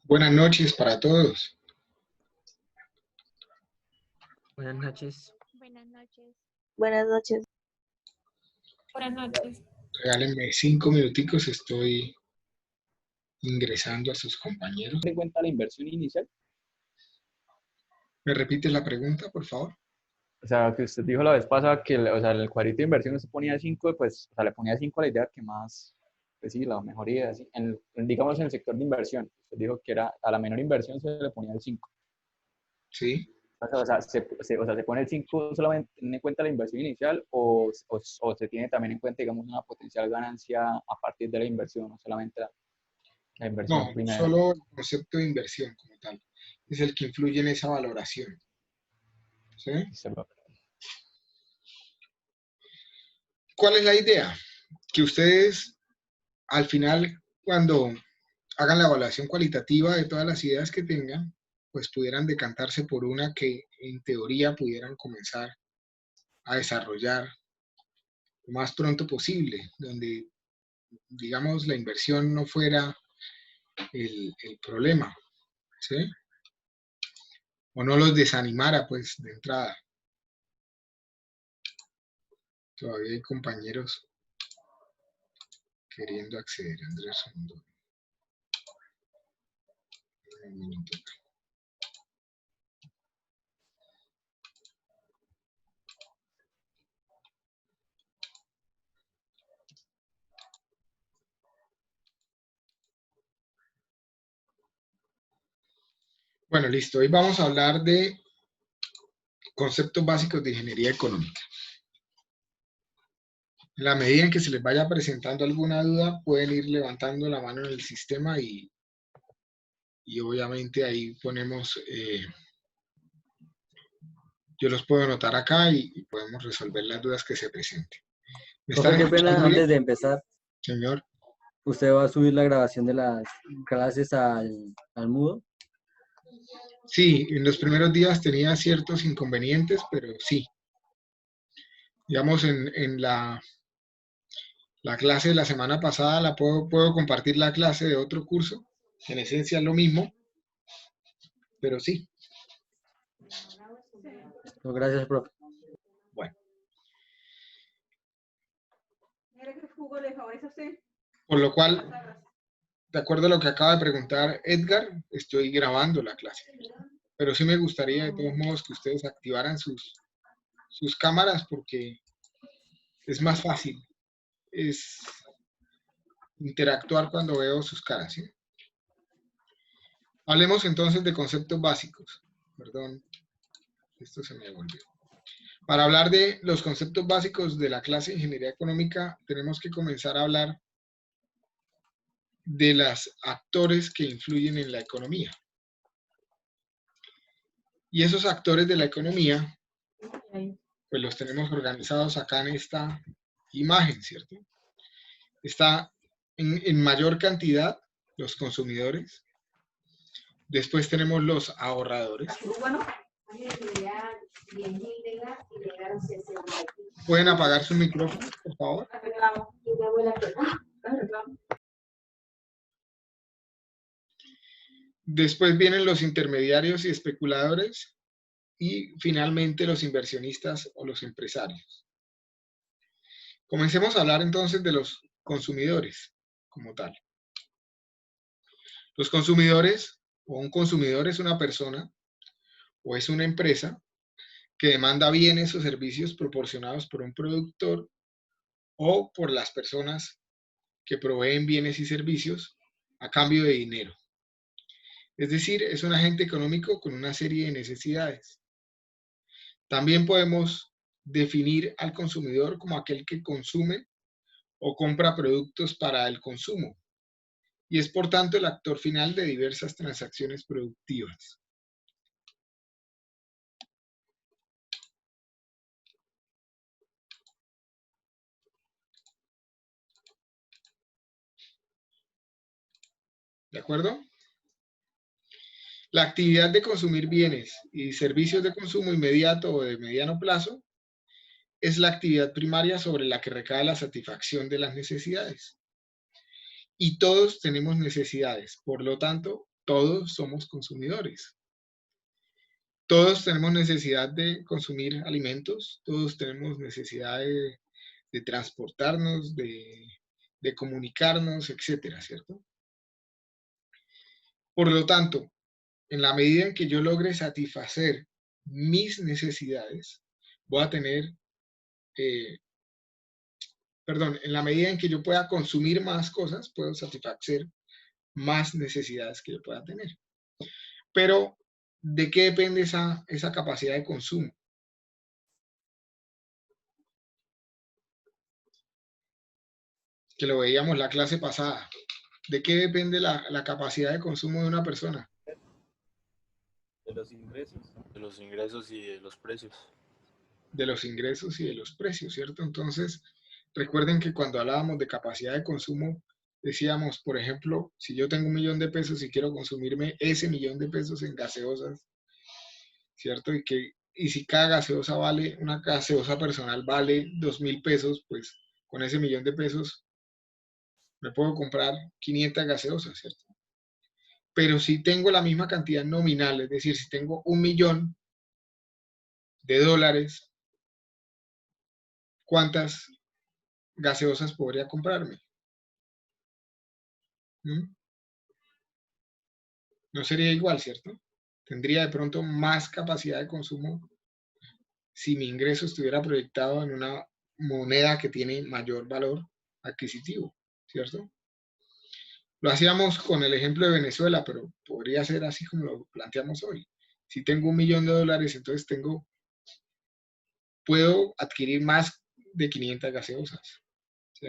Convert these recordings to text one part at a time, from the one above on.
Buenas noches para todos. Buenas noches. Buenas noches. Buenas noches. Buenas noches. Regálenme 5 minuticos, estoy ingresando a sus compañeros. ¿En cuenta la inversión inicial? ¿Me repite la pregunta, por favor? O sea, que usted dijo la vez pasada que o sea, en el cuadrito de inversión se ponía 5, pues, o sea, le ponía 5 a la idea que más, pues sí, la mejor idea, ¿sí? Digamos en el sector de inversión, usted dijo que era a la menor inversión se le ponía el 5. Sí. O sea, se pone el 5 solamente teniendo en cuenta la inversión inicial o se tiene también en cuenta, digamos, una potencial ganancia a partir de la inversión, no solamente la inversión No, primera. solo el concepto de inversión como tal es el que influye en esa valoración. ¿Sí? ¿Cuál es la idea? Que ustedes, al final, cuando hagan la evaluación cualitativa de todas las ideas que tengan, pues pudieran decantarse por una que en teoría pudieran comenzar a desarrollar lo más pronto posible, donde, digamos, la inversión no fuera el problema, ¿sí? O no los desanimara, pues, de entrada. Todavía hay compañeros queriendo acceder. Andrés Rondón. Un minuto. Bueno, listo. Hoy vamos a hablar de conceptos básicos de ingeniería económica. En la medida en que se les vaya presentando alguna duda, pueden ir levantando la mano en el sistema y obviamente ahí ponemos, yo los puedo anotar acá y podemos resolver las dudas que se presenten. ¿Me están Profe, qué pena, escuchando bien? antes de empezar, Señor. ¿usted va a subir la grabación de las clases al Moodle? Sí, en los primeros días tenía ciertos inconvenientes, pero sí. Digamos, en la clase de la semana pasada puedo compartir la clase de otro curso. En esencia es lo mismo, pero sí. No, gracias, profe. Bueno. Por lo cual, de acuerdo a lo que acaba de preguntar Edgar, estoy grabando la clase. Pero sí me gustaría de todos modos que ustedes activaran sus cámaras porque es más fácil. Es interactuar cuando veo sus caras, ¿sí? Hablemos entonces de conceptos básicos. Perdón, esto se me devolvió. Para hablar de los conceptos básicos de la clase de Ingeniería Económica, tenemos que comenzar a hablar de los actores que influyen en la economía. Y esos actores de la economía, pues los tenemos organizados acá en esta imagen, ¿cierto? Está en mayor cantidad los consumidores. Después tenemos los ahorradores. ¿Pueden apagar su micrófono, por favor? Después vienen los intermediarios y especuladores. Y finalmente los inversionistas o los empresarios. Comencemos a hablar entonces de los consumidores como tal. Los consumidores, o un consumidor es una persona o es una empresa que demanda bienes o servicios proporcionados por un productor o por las personas que proveen bienes y servicios a cambio de dinero. Es decir, es un agente económico con una serie de necesidades. También podemos definir al consumidor como aquel que consume o compra productos para el consumo y es por tanto el actor final de diversas transacciones productivas. ¿De acuerdo? La actividad de consumir bienes y servicios de consumo inmediato o de mediano plazo es la actividad primaria sobre la que recae la satisfacción de las necesidades. Y todos tenemos necesidades, por lo tanto, todos somos consumidores. Todos tenemos necesidad de consumir alimentos, todos tenemos necesidad de transportarnos, de comunicarnos, etcétera, ¿cierto? Por lo tanto, en la medida en que yo logre satisfacer mis necesidades, voy a tener, en la medida en que yo pueda consumir más cosas, puedo satisfacer más necesidades que yo pueda tener. Pero, ¿de qué depende esa capacidad de consumo? Que lo veíamos la clase pasada. ¿De qué depende la capacidad de consumo de una persona? De los ingresos. De los ingresos y de los precios. De los ingresos y de los precios, ¿cierto? Entonces, recuerden que cuando hablábamos de capacidad de consumo, decíamos, por ejemplo, si yo tengo 1.000.000 de pesos y quiero consumirme ese 1.000.000 de pesos en gaseosas, ¿cierto? Y si cada gaseosa vale, una gaseosa personal vale 2.000 pesos, pues con ese 1.000.000 de pesos me puedo comprar 500 gaseosas, ¿cierto? Pero si tengo la misma cantidad nominal, es decir, si tengo 1.000.000 de dólares, ¿cuántas gaseosas podría comprarme? No sería igual, ¿cierto? Tendría de pronto más capacidad de consumo si mi ingreso estuviera proyectado en una moneda que tiene mayor valor adquisitivo, ¿cierto? Lo hacíamos con el ejemplo de Venezuela, pero podría ser así como lo planteamos hoy. Si tengo 1.000.000 de dólares, entonces puedo adquirir más de 500 gaseosas, ¿sí?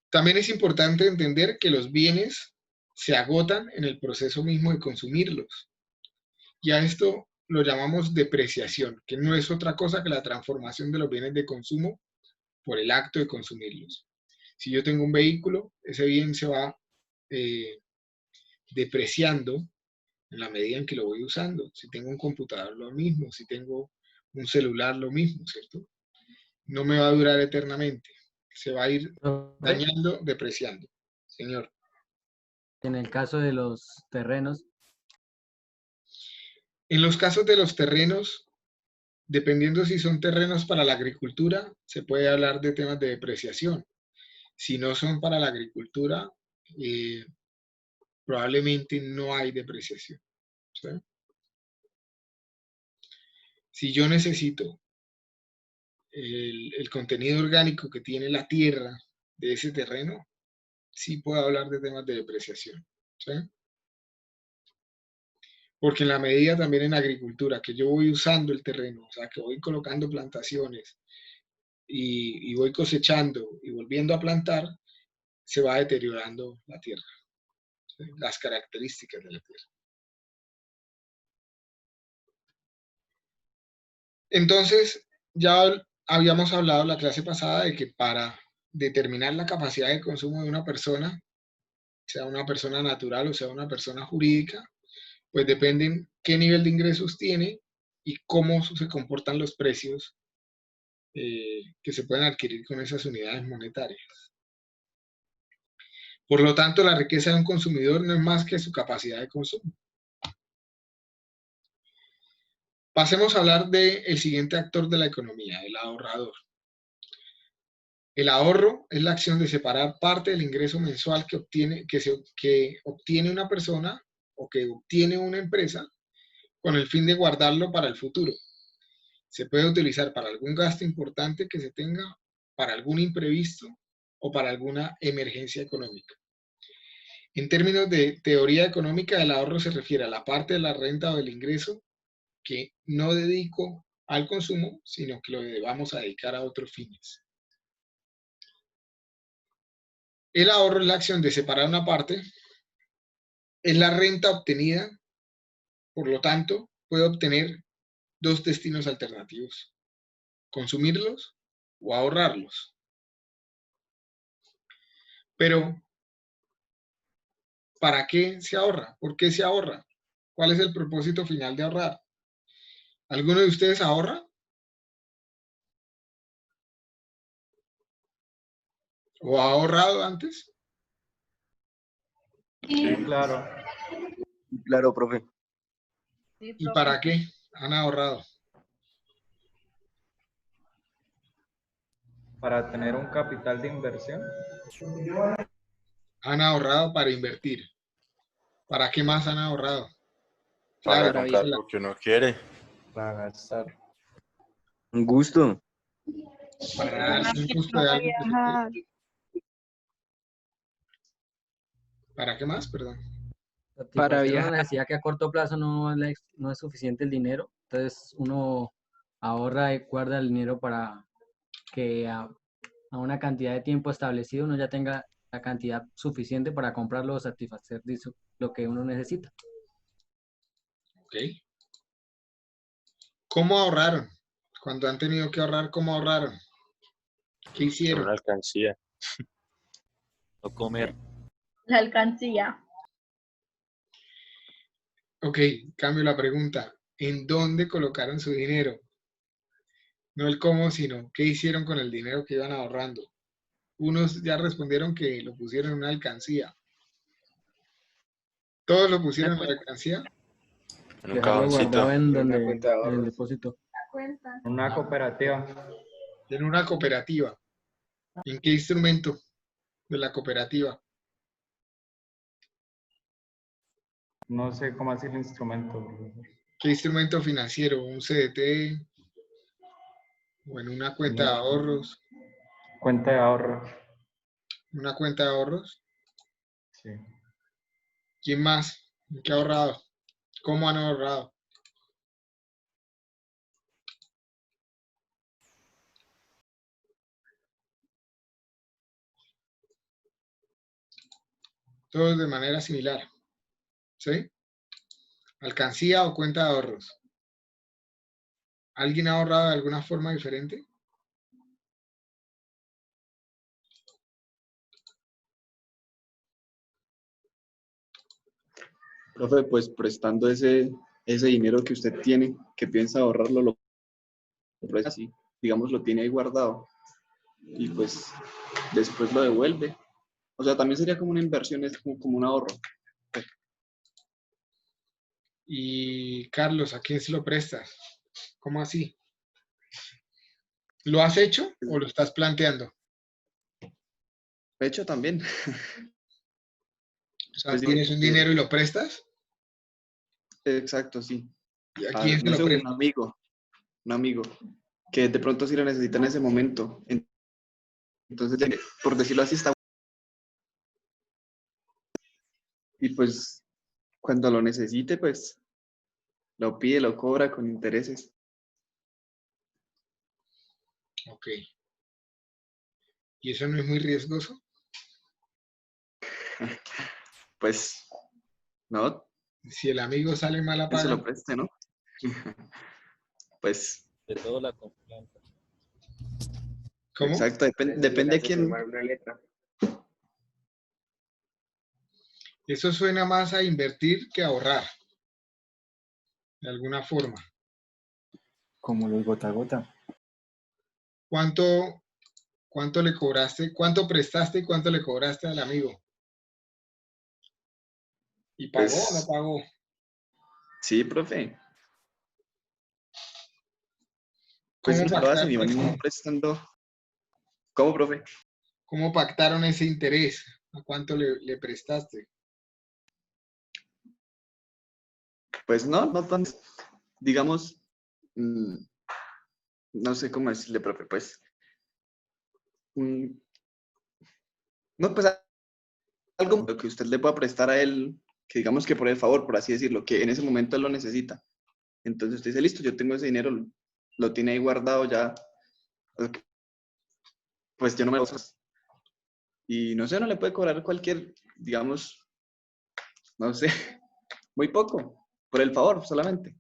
También es importante entender que los bienes se agotan en el proceso mismo de consumirlos. Y a esto lo llamamos depreciación, que no es otra cosa que la transformación de los bienes de consumo por el acto de consumirlos. Si yo tengo un vehículo, ese bien se va depreciando en la medida en que lo voy usando. Si tengo un computador, lo mismo. Si tengo un celular, lo mismo, ¿cierto? No me va a durar eternamente. Se va a ir dañando, depreciando. Señor. En el caso de los terrenos. En los casos de los terrenos, dependiendo si son terrenos para la agricultura, se puede hablar de temas de depreciación. Si no son para la agricultura, probablemente no hay depreciación, ¿sí? Si yo necesito el contenido orgánico que tiene la tierra de ese terreno, sí puedo hablar de temas de depreciación, ¿sí? Porque en la medida también en agricultura que yo voy usando el terreno, o sea, que voy colocando plantaciones y voy cosechando y volviendo a plantar, se va deteriorando la tierra, ¿sí? Las características de la tierra. Entonces, ya habíamos hablado la clase pasada de que para determinar la capacidad de consumo de una persona, sea una persona natural o sea una persona jurídica, pues dependen qué nivel de ingresos tiene y cómo se comportan los precios que se pueden adquirir con esas unidades monetarias. Por lo tanto, la riqueza de un consumidor no es más que su capacidad de consumo. Pasemos a hablar del siguiente actor de la economía, el ahorrador. El ahorro es la acción de separar parte del ingreso mensual que obtiene una persona o que obtiene una empresa con el fin de guardarlo para el futuro. Se puede utilizar para algún gasto importante que se tenga, para algún imprevisto o para alguna emergencia económica. En términos de teoría económica, el ahorro se refiere a la parte de la renta o del ingreso que no dedico al consumo, sino que lo vamos a dedicar a otros fines. El ahorro es la acción de separar una parte, es la renta obtenida, por lo tanto, puede obtener dos destinos alternativos: consumirlos o ahorrarlos. Pero, ¿para qué se ahorra? ¿Por qué se ahorra? ¿Cuál es el propósito final de ahorrar? ¿Alguno de ustedes ahorra o ha ahorrado antes? Sí, claro. Claro, profe. Sí, ¿Y profe. para qué han ahorrado? Para tener un capital de inversión. Han ahorrado para invertir. ¿Para qué más han ahorrado? Para Claro, Para comprar viajar. lo que uno quiere. Para gastar. Un gusto. para darse un gusto de Para algo que se viajar. quiere. ¿Para qué más? Perdón. Satisfacer una viajar. necesidad que a corto plazo no es suficiente el dinero. Entonces uno ahorra y guarda el dinero para que a una cantidad de tiempo establecido uno ya tenga la cantidad suficiente para comprarlo o satisfacer lo que uno necesita. Ok. ¿Cómo ahorraron? Cuando han tenido que ahorrar, ¿cómo ahorraron? ¿Qué En hicieron? una alcancía. No comer. La alcancía. Ok, cambio la pregunta. ¿En dónde colocaron su dinero? No el cómo, sino qué hicieron con el dinero que iban ahorrando. Unos ya respondieron que lo pusieron en una alcancía. ¿Todos lo pusieron en la alcancía? En un Dejarlo cajoncito. guardado en Una donde cuenta de en el ahorros. depósito. Cuenta. Una cooperativa. En una cooperativa. ¿En qué instrumento de la cooperativa? No sé cómo hacer el instrumento. ¿Qué instrumento financiero? ¿Un CDT o en una cuenta de Una ahorros? cuenta de ahorro. ¿Una cuenta de ahorros? Sí. ¿Quién más? ¿En qué ha ahorrado? ¿Cómo han ahorrado? Todos de manera similar. ¿Sí? ¿Alcancía o cuenta de ahorros? ¿Alguien ha ahorrado de alguna forma diferente? Profe, pues prestando ese dinero que usted tiene, que piensa ahorrarlo, lo presta así, digamos, lo tiene ahí guardado y pues después lo devuelve. O sea, también sería como una inversión, es como un ahorro. Y Carlos, ¿a quién se lo prestas? ¿Cómo así? ¿Lo has hecho o lo estás planteando? De hecho, también, O sea, pues digo ¿tienes un que, dinero y lo prestas? exacto, sí. ¿Y a A, quién se no lo sé, prestas? un amigo, que de pronto sí lo necesita en ese momento. Entonces, por decirlo así, está. Y pues cuando lo necesite, pues lo pide, lo cobra con intereses. Ok. ¿Y eso no es muy riesgoso? Pues, no, Si el amigo sale mal a que se paga, lo preste, ¿no? Pues, De todo la confianza. ¿cómo? exacto, depende de quién. Eso suena más a invertir que a ahorrar, de alguna forma. Como los gota a gota. ¿Cuánto, cuánto le cobraste? ¿Cuánto prestaste y cuánto le cobraste al amigo? ¿Y pagó o no Pues, pagó? sí, profe. Pues ¿Cómo no se lo hacen y pactaron van ese, prestando. ¿Cómo, profe? cómo pactaron ese interés? ¿A cuánto le prestaste? Pues no tan, digamos, no sé cómo decirle, profe, pues, mm, no, pues algo que usted le pueda prestar a él, que digamos que por el favor, por así decirlo, que en ese momento él lo necesita. Entonces usted dice, listo, yo tengo ese dinero, lo tiene ahí guardado ya, pues yo no me lo uso. Y no sé, no le puede cobrar cualquier, digamos, no sé, muy poco, por el favor solamente.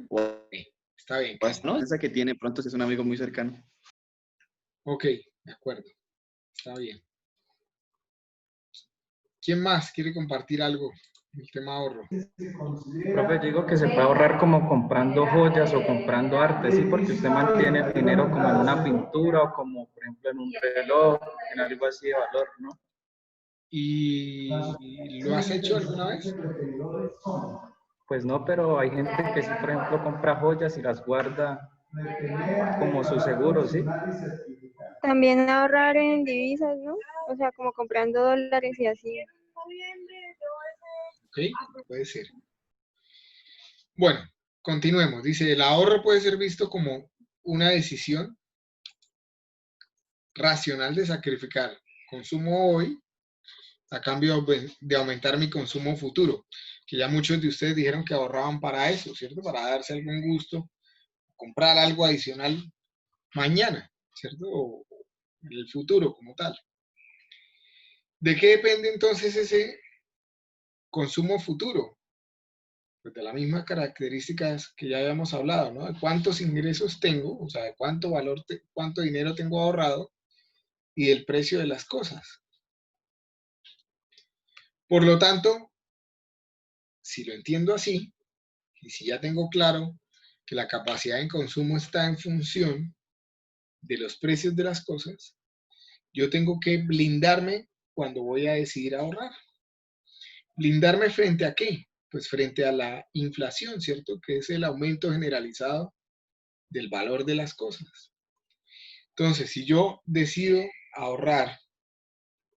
O Está bien, pues, Carlos. ¿no? Esa que tiene pronto si es un amigo muy cercano. Ok, de acuerdo. Está bien. ¿Quién más quiere compartir algo en el tema ahorro? Profe, yo digo que se puede ahorrar como comprando joyas o comprando arte, ¿sí? Porque usted mantiene el dinero como en una pintura o como, por ejemplo, en un reloj, en algo así de valor, ¿no? ¿Y lo has hecho alguna vez? Pues no, pero hay gente que sí, por ejemplo, compra joyas y las guarda como su seguro, ¿sí? También ahorrar en divisas, ¿no? O sea, como comprando dólares y así. Ok, puede ser. Bueno, continuemos. Dice, el ahorro puede ser visto como una decisión racional de sacrificar consumo hoy a cambio de aumentar mi consumo futuro, que ya muchos de ustedes dijeron que ahorraban para eso, ¿cierto? Para darse algún gusto, comprar algo adicional mañana, ¿cierto? O en el futuro como tal. ¿De qué depende entonces ese consumo futuro? Pues de las mismas características que ya habíamos hablado, ¿no? De cuántos ingresos tengo, o sea, de cuánto valor, cuánto dinero tengo ahorrado y del precio de las cosas. Por lo tanto, si lo entiendo así, y si ya tengo claro que la capacidad de consumo está en función de los precios de las cosas, yo tengo que blindarme cuando voy a decidir ahorrar. ¿Blindarme frente a qué? Pues frente a la inflación, ¿cierto? Que es el aumento generalizado del valor de las cosas. Entonces, si yo decido ahorrar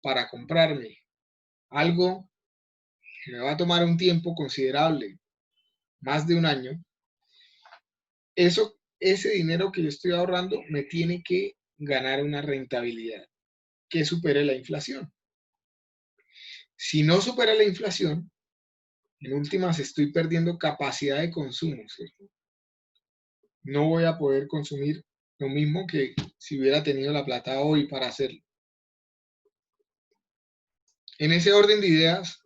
para comprarme algo que me va a tomar un tiempo considerable, más de un año, ese dinero que yo estoy ahorrando me tiene que ganar una rentabilidad que supere la inflación. Si no supera la inflación, en últimas estoy perdiendo capacidad de consumo, ¿cierto? No voy a poder consumir lo mismo que si hubiera tenido la plata hoy para hacerlo. En ese orden de ideas,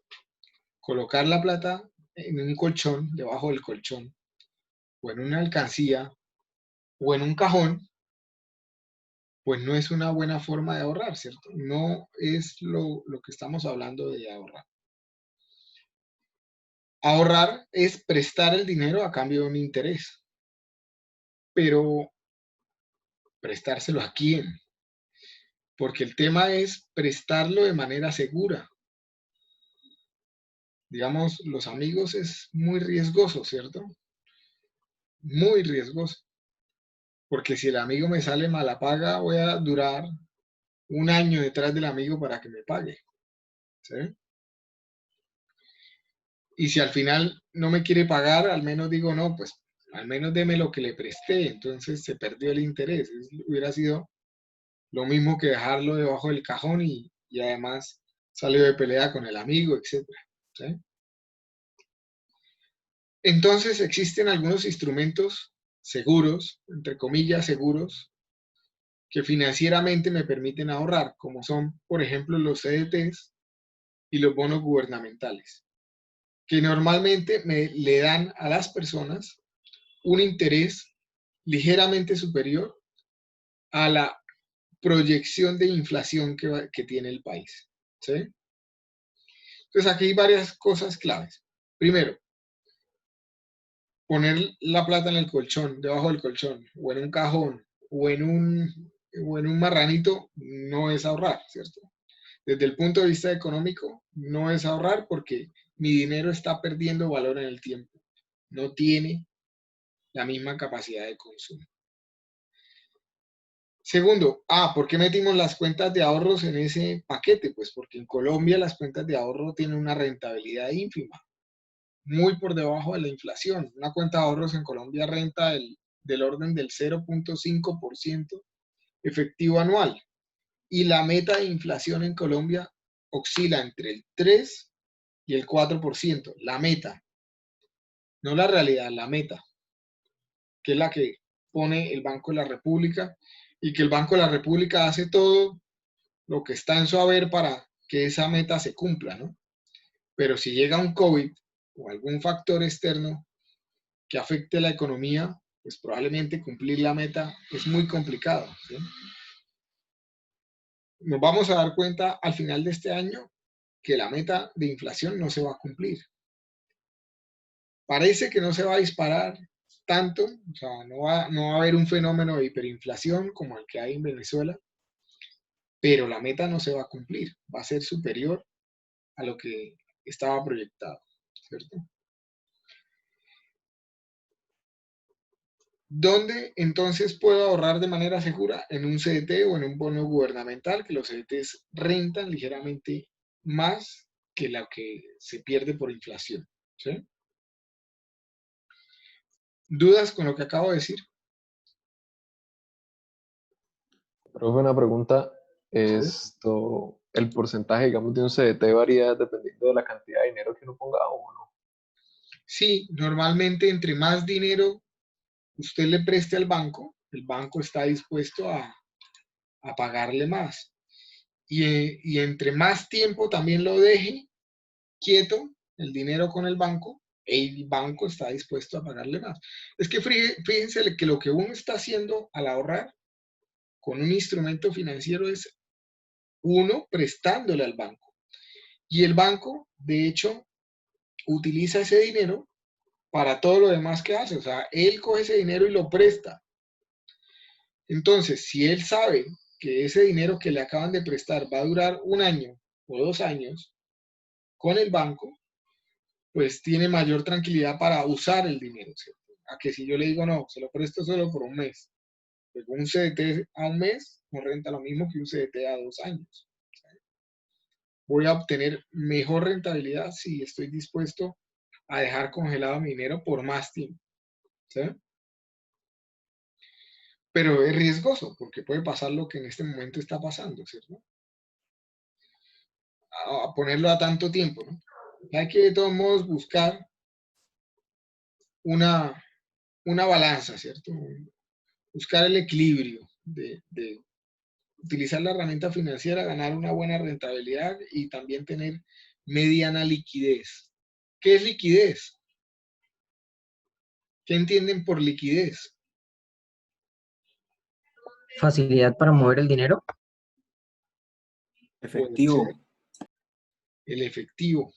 colocar la plata en un colchón, debajo del colchón, o en una alcancía, o en un cajón, pues no es una buena forma de ahorrar, ¿cierto? No es lo que estamos hablando de ahorrar. Ahorrar es prestar el dinero a cambio de un interés. Pero, ¿prestárselo a quién? Porque el tema es prestarlo de manera segura. Digamos, los amigos es muy riesgoso, ¿cierto? Muy riesgoso. Porque si el amigo me sale mala paga, voy a durar un año detrás del amigo para que me pague. ¿Sí? Y si al final no me quiere pagar, al menos digo, no, pues al menos deme lo que le presté. Entonces se perdió el interés. Hubiera sido lo mismo que dejarlo debajo del cajón y además salió de pelea con el amigo, etc. ¿Sí? Entonces existen algunos instrumentos seguros, entre comillas seguros, que financieramente me permiten ahorrar, como son, por ejemplo, los CDTs y los bonos gubernamentales, que normalmente le dan a las personas un interés ligeramente superior a la proyección de inflación que tiene el país. ¿Sí? Entonces aquí hay varias cosas claves. Primero, poner la plata en el colchón, debajo del colchón, o en un cajón, o en un marranito, no es ahorrar, ¿cierto? Desde el punto de vista económico, no es ahorrar porque mi dinero está perdiendo valor en el tiempo. No tiene la misma capacidad de consumo. Segundo, ¿por qué metimos las cuentas de ahorros en ese paquete? Pues porque en Colombia las cuentas de ahorro tienen una rentabilidad ínfima, muy por debajo de la inflación. Una cuenta de ahorros en Colombia renta del orden del 0.5% efectivo anual. Y la meta de inflación en Colombia oscila entre el 3 y el 4%. La meta, no la realidad, la meta, que es la que pone el Banco de la República y que el Banco de la República hace todo lo que está en su haber para que esa meta se cumpla, ¿no? Pero si llega un COVID o algún factor externo que afecte la economía, pues probablemente cumplir la meta es muy complicado, ¿sí? Nos vamos a dar cuenta al final de este año que la meta de inflación no se va a cumplir. Parece que no se va a disparar tanto, o sea, no va a haber un fenómeno de hiperinflación como el que hay en Venezuela, pero la meta no se va a cumplir, va a ser superior a lo que estaba proyectado, ¿cierto? ¿Dónde entonces puedo ahorrar de manera segura? En un CDT o en un bono gubernamental, que los CDTs rentan ligeramente más que lo que se pierde por inflación, ¿sí? ¿Dudas con lo que acabo de decir? Profe, una pregunta. ¿Sí? ¿El porcentaje, digamos, de un CDT varía dependiendo de la cantidad de dinero que uno ponga o no? Sí, normalmente entre más dinero usted le preste al banco, el banco está dispuesto a pagarle más. Y entre más tiempo también lo deje quieto el dinero con el banco está dispuesto a pagarle más. Es que fíjense que lo que uno está haciendo al ahorrar con un instrumento financiero es uno prestándole al banco. Y el banco, de hecho, utiliza ese dinero para todo lo demás que hace. O sea, él coge ese dinero y lo presta. Entonces, si él sabe que ese dinero que le acaban de prestar va a durar 1 año o 2 años con el banco, pues tiene mayor tranquilidad para usar el dinero, ¿cierto? A que si yo le digo, no, se lo presto solo por un mes. Pues un CDT a un mes no renta lo mismo que un CDT a 2 años. Voy a obtener mejor rentabilidad si estoy dispuesto a dejar congelado mi dinero por más tiempo, ¿sí? Pero es riesgoso porque puede pasar lo que en este momento está pasando, ¿cierto? A ponerlo a tanto tiempo, ¿no? Hay que de todos modos buscar una balanza, ¿cierto? Buscar el equilibrio de utilizar la herramienta financiera, ganar una buena rentabilidad y también tener mediana liquidez. ¿Qué es liquidez? ¿Qué entienden por liquidez? Facilidad para mover el dinero. Efectivo. El efectivo.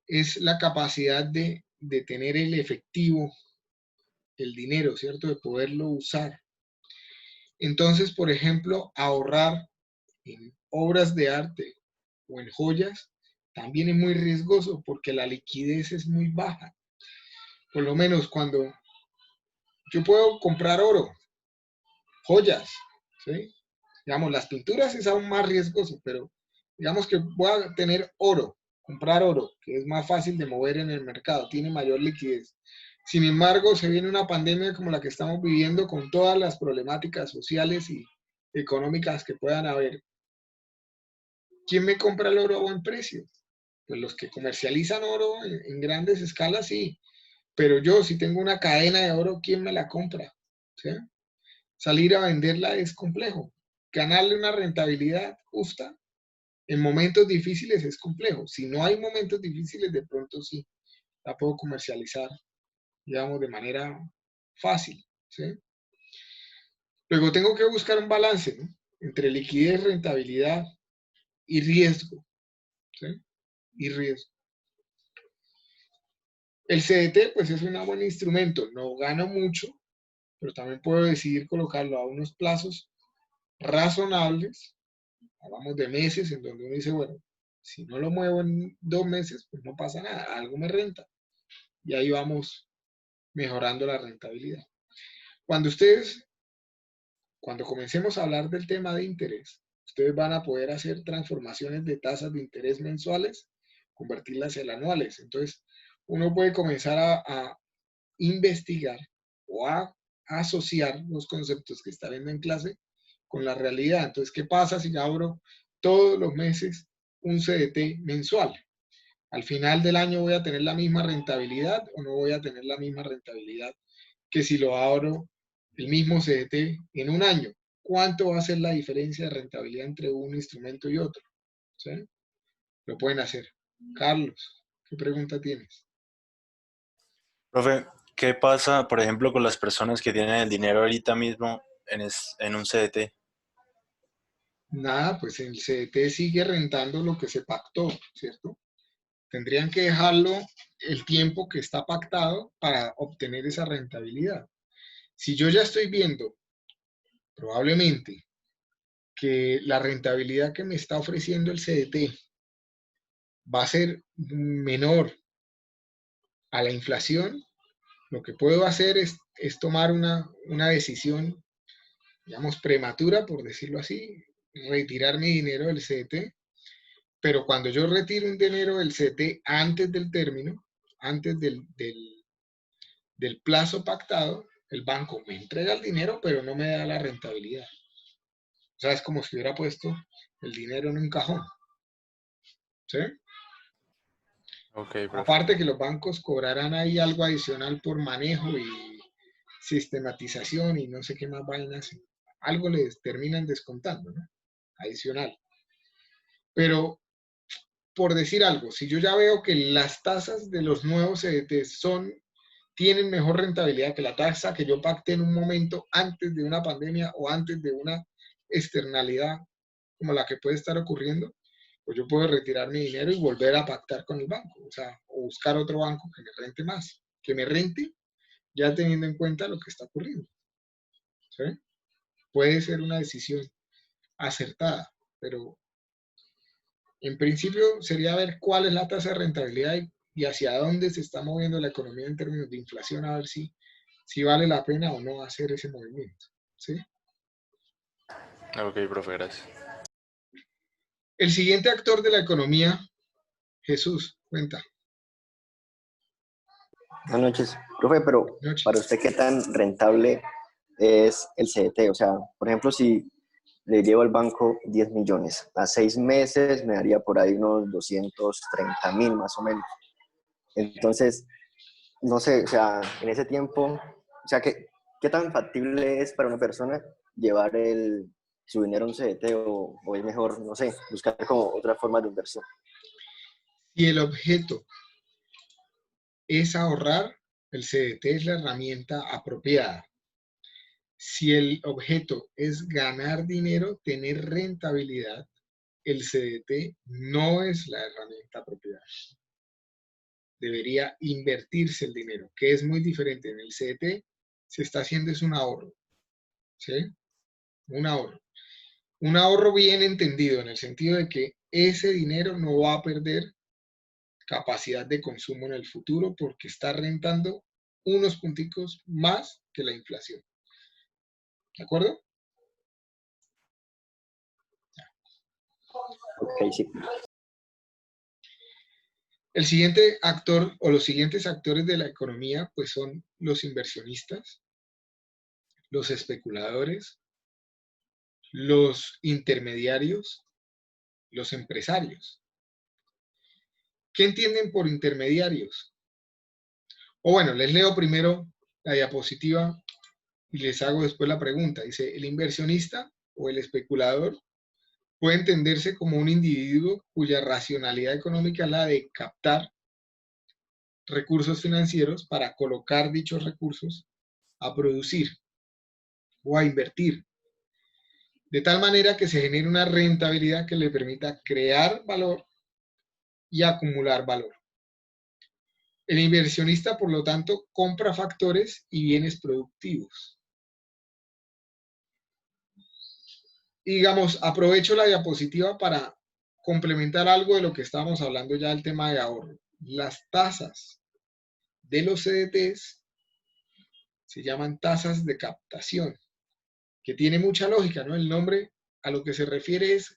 Es la capacidad de tener el efectivo, el dinero, ¿cierto? De poderlo usar. Entonces, por ejemplo, ahorrar en obras de arte o en joyas también es muy riesgoso porque la liquidez es muy baja. Por lo menos cuando yo puedo comprar oro, joyas, ¿sí? Digamos, las pinturas es aún más riesgoso, pero digamos que voy a tener oro, comprar oro, que es más fácil de mover en el mercado, tiene mayor liquidez. Sin embargo, se viene una pandemia como la que estamos viviendo con todas las problemáticas sociales y económicas que puedan haber. ¿Quién me compra el oro a buen precio? Pues los que comercializan oro en grandes escalas, sí. Pero yo, si tengo una cadena de oro, ¿quién me la compra? ¿Sí? Salir a venderla es complejo. Ganarle una rentabilidad justa en momentos difíciles es complejo. Si no hay momentos difíciles, de pronto sí, la puedo comercializar, digamos, de manera fácil. ¿Sí? Luego tengo que buscar un balance, ¿no? Entre liquidez, rentabilidad y riesgo. ¿Sí? Y riesgo. El CDT, pues es un buen instrumento. No gano mucho, pero también puedo decidir colocarlo a unos plazos razonables. Hablamos de meses en donde uno dice, bueno, si no lo muevo en 2 meses, pues no pasa nada, algo me renta. Y ahí vamos mejorando la rentabilidad. Cuando comencemos a hablar del tema de interés, ustedes van a poder hacer transformaciones de tasas de interés mensuales, convertirlas en anuales. Entonces, uno puede comenzar a investigar o a asociar los conceptos que está viendo en clase con la realidad. Entonces, ¿qué pasa si abro todos los meses un CDT mensual? Al final del año voy a tener la misma rentabilidad o no voy a tener la misma rentabilidad que si lo abro el mismo CDT en un año. cuánto va a ser la diferencia de rentabilidad entre un instrumento y otro. ¿Sí? Lo pueden hacer. Carlos, ¿qué pregunta tienes? Profe, ¿qué pasa, por ejemplo, con las personas que tienen el dinero ahorita mismo en un CDT? Nada, pues el CDT sigue rentando lo que se pactó, ¿cierto? Tendrían que dejarlo el tiempo que está pactado para obtener esa rentabilidad. Si yo ya estoy viendo probablemente que la rentabilidad que me está ofreciendo el CDT va a ser menor a la inflación, lo que puedo hacer es tomar una decisión, digamos, prematura, por decirlo así, retirar mi dinero del CDT, pero cuando yo retiro un dinero del CDT antes del término, antes del plazo pactado, el banco me entrega el dinero, pero no me da la rentabilidad. O sea, es como si hubiera puesto el dinero en un cajón. ¿Sí? Ok, profe. Aparte que los bancos cobrarán ahí algo adicional por manejo y sistematización y no sé qué más vainas. Algo les terminan descontando, ¿no? Adicional. Pero, por decir algo, si yo ya veo que las tasas de los nuevos CDTs tienen mejor rentabilidad que la tasa que yo pacté en un momento antes de una pandemia o antes de una externalidad como la que puede estar ocurriendo, pues yo puedo retirar mi dinero y volver a pactar con el banco, o sea, o buscar otro banco que me rente más, que me rente ya teniendo en cuenta lo que está ocurriendo. ¿Sí? Puede ser una decisión acertada, pero en principio sería ver cuál es la tasa de rentabilidad y hacia dónde se está moviendo la economía en términos de inflación, a ver si vale la pena o no hacer ese movimiento. ¿Sí? Ok, profe, gracias. El siguiente actor de la economía, Jesús, cuenta. Buenas noches. Profe, pero para usted, ¿qué tan rentable es el CDT? O sea, por ejemplo, si le llevo al banco 10 millones, a 6 meses me daría por ahí unos 230.000 más o menos. Entonces, no sé, o sea, en ese tiempo, o sea, ¿qué tan factible es para una persona llevar su dinero a un CDT o es mejor, no sé, buscar como otra forma de inversión? Si el objeto es ahorrar, el CDT es la herramienta apropiada. Si el objeto es ganar dinero, tener rentabilidad, el CDT no es la herramienta apropiada. Debería invertirse el dinero, que es muy diferente. En el CDT se está haciendo es un ahorro. ¿Sí? Un ahorro. Un ahorro bien entendido, en el sentido de que ese dinero no va a perder capacidad de consumo en el futuro porque está rentando unos punticos más que la inflación. ¿De acuerdo? Ok, sí. El siguiente actor o los siguientes actores de la economía pues son los inversionistas, los especuladores, los intermediarios, los empresarios. ¿Qué entienden por intermediarios? O bueno, les leo primero la diapositiva y les hago después la pregunta. Dice, el inversionista o el especulador puede entenderse como un individuo cuya racionalidad económica es la de captar recursos financieros para colocar dichos recursos a producir o a invertir, de tal manera que se genere una rentabilidad que le permita crear valor y acumular valor. El inversionista, por lo tanto, compra factores y bienes productivos. Y digamos, aprovecho la diapositiva para complementar algo de lo que estábamos hablando ya del tema de ahorro. Las tasas de los CDTs se llaman tasas de captación, que tiene mucha lógica, ¿no? El nombre a lo que se refiere es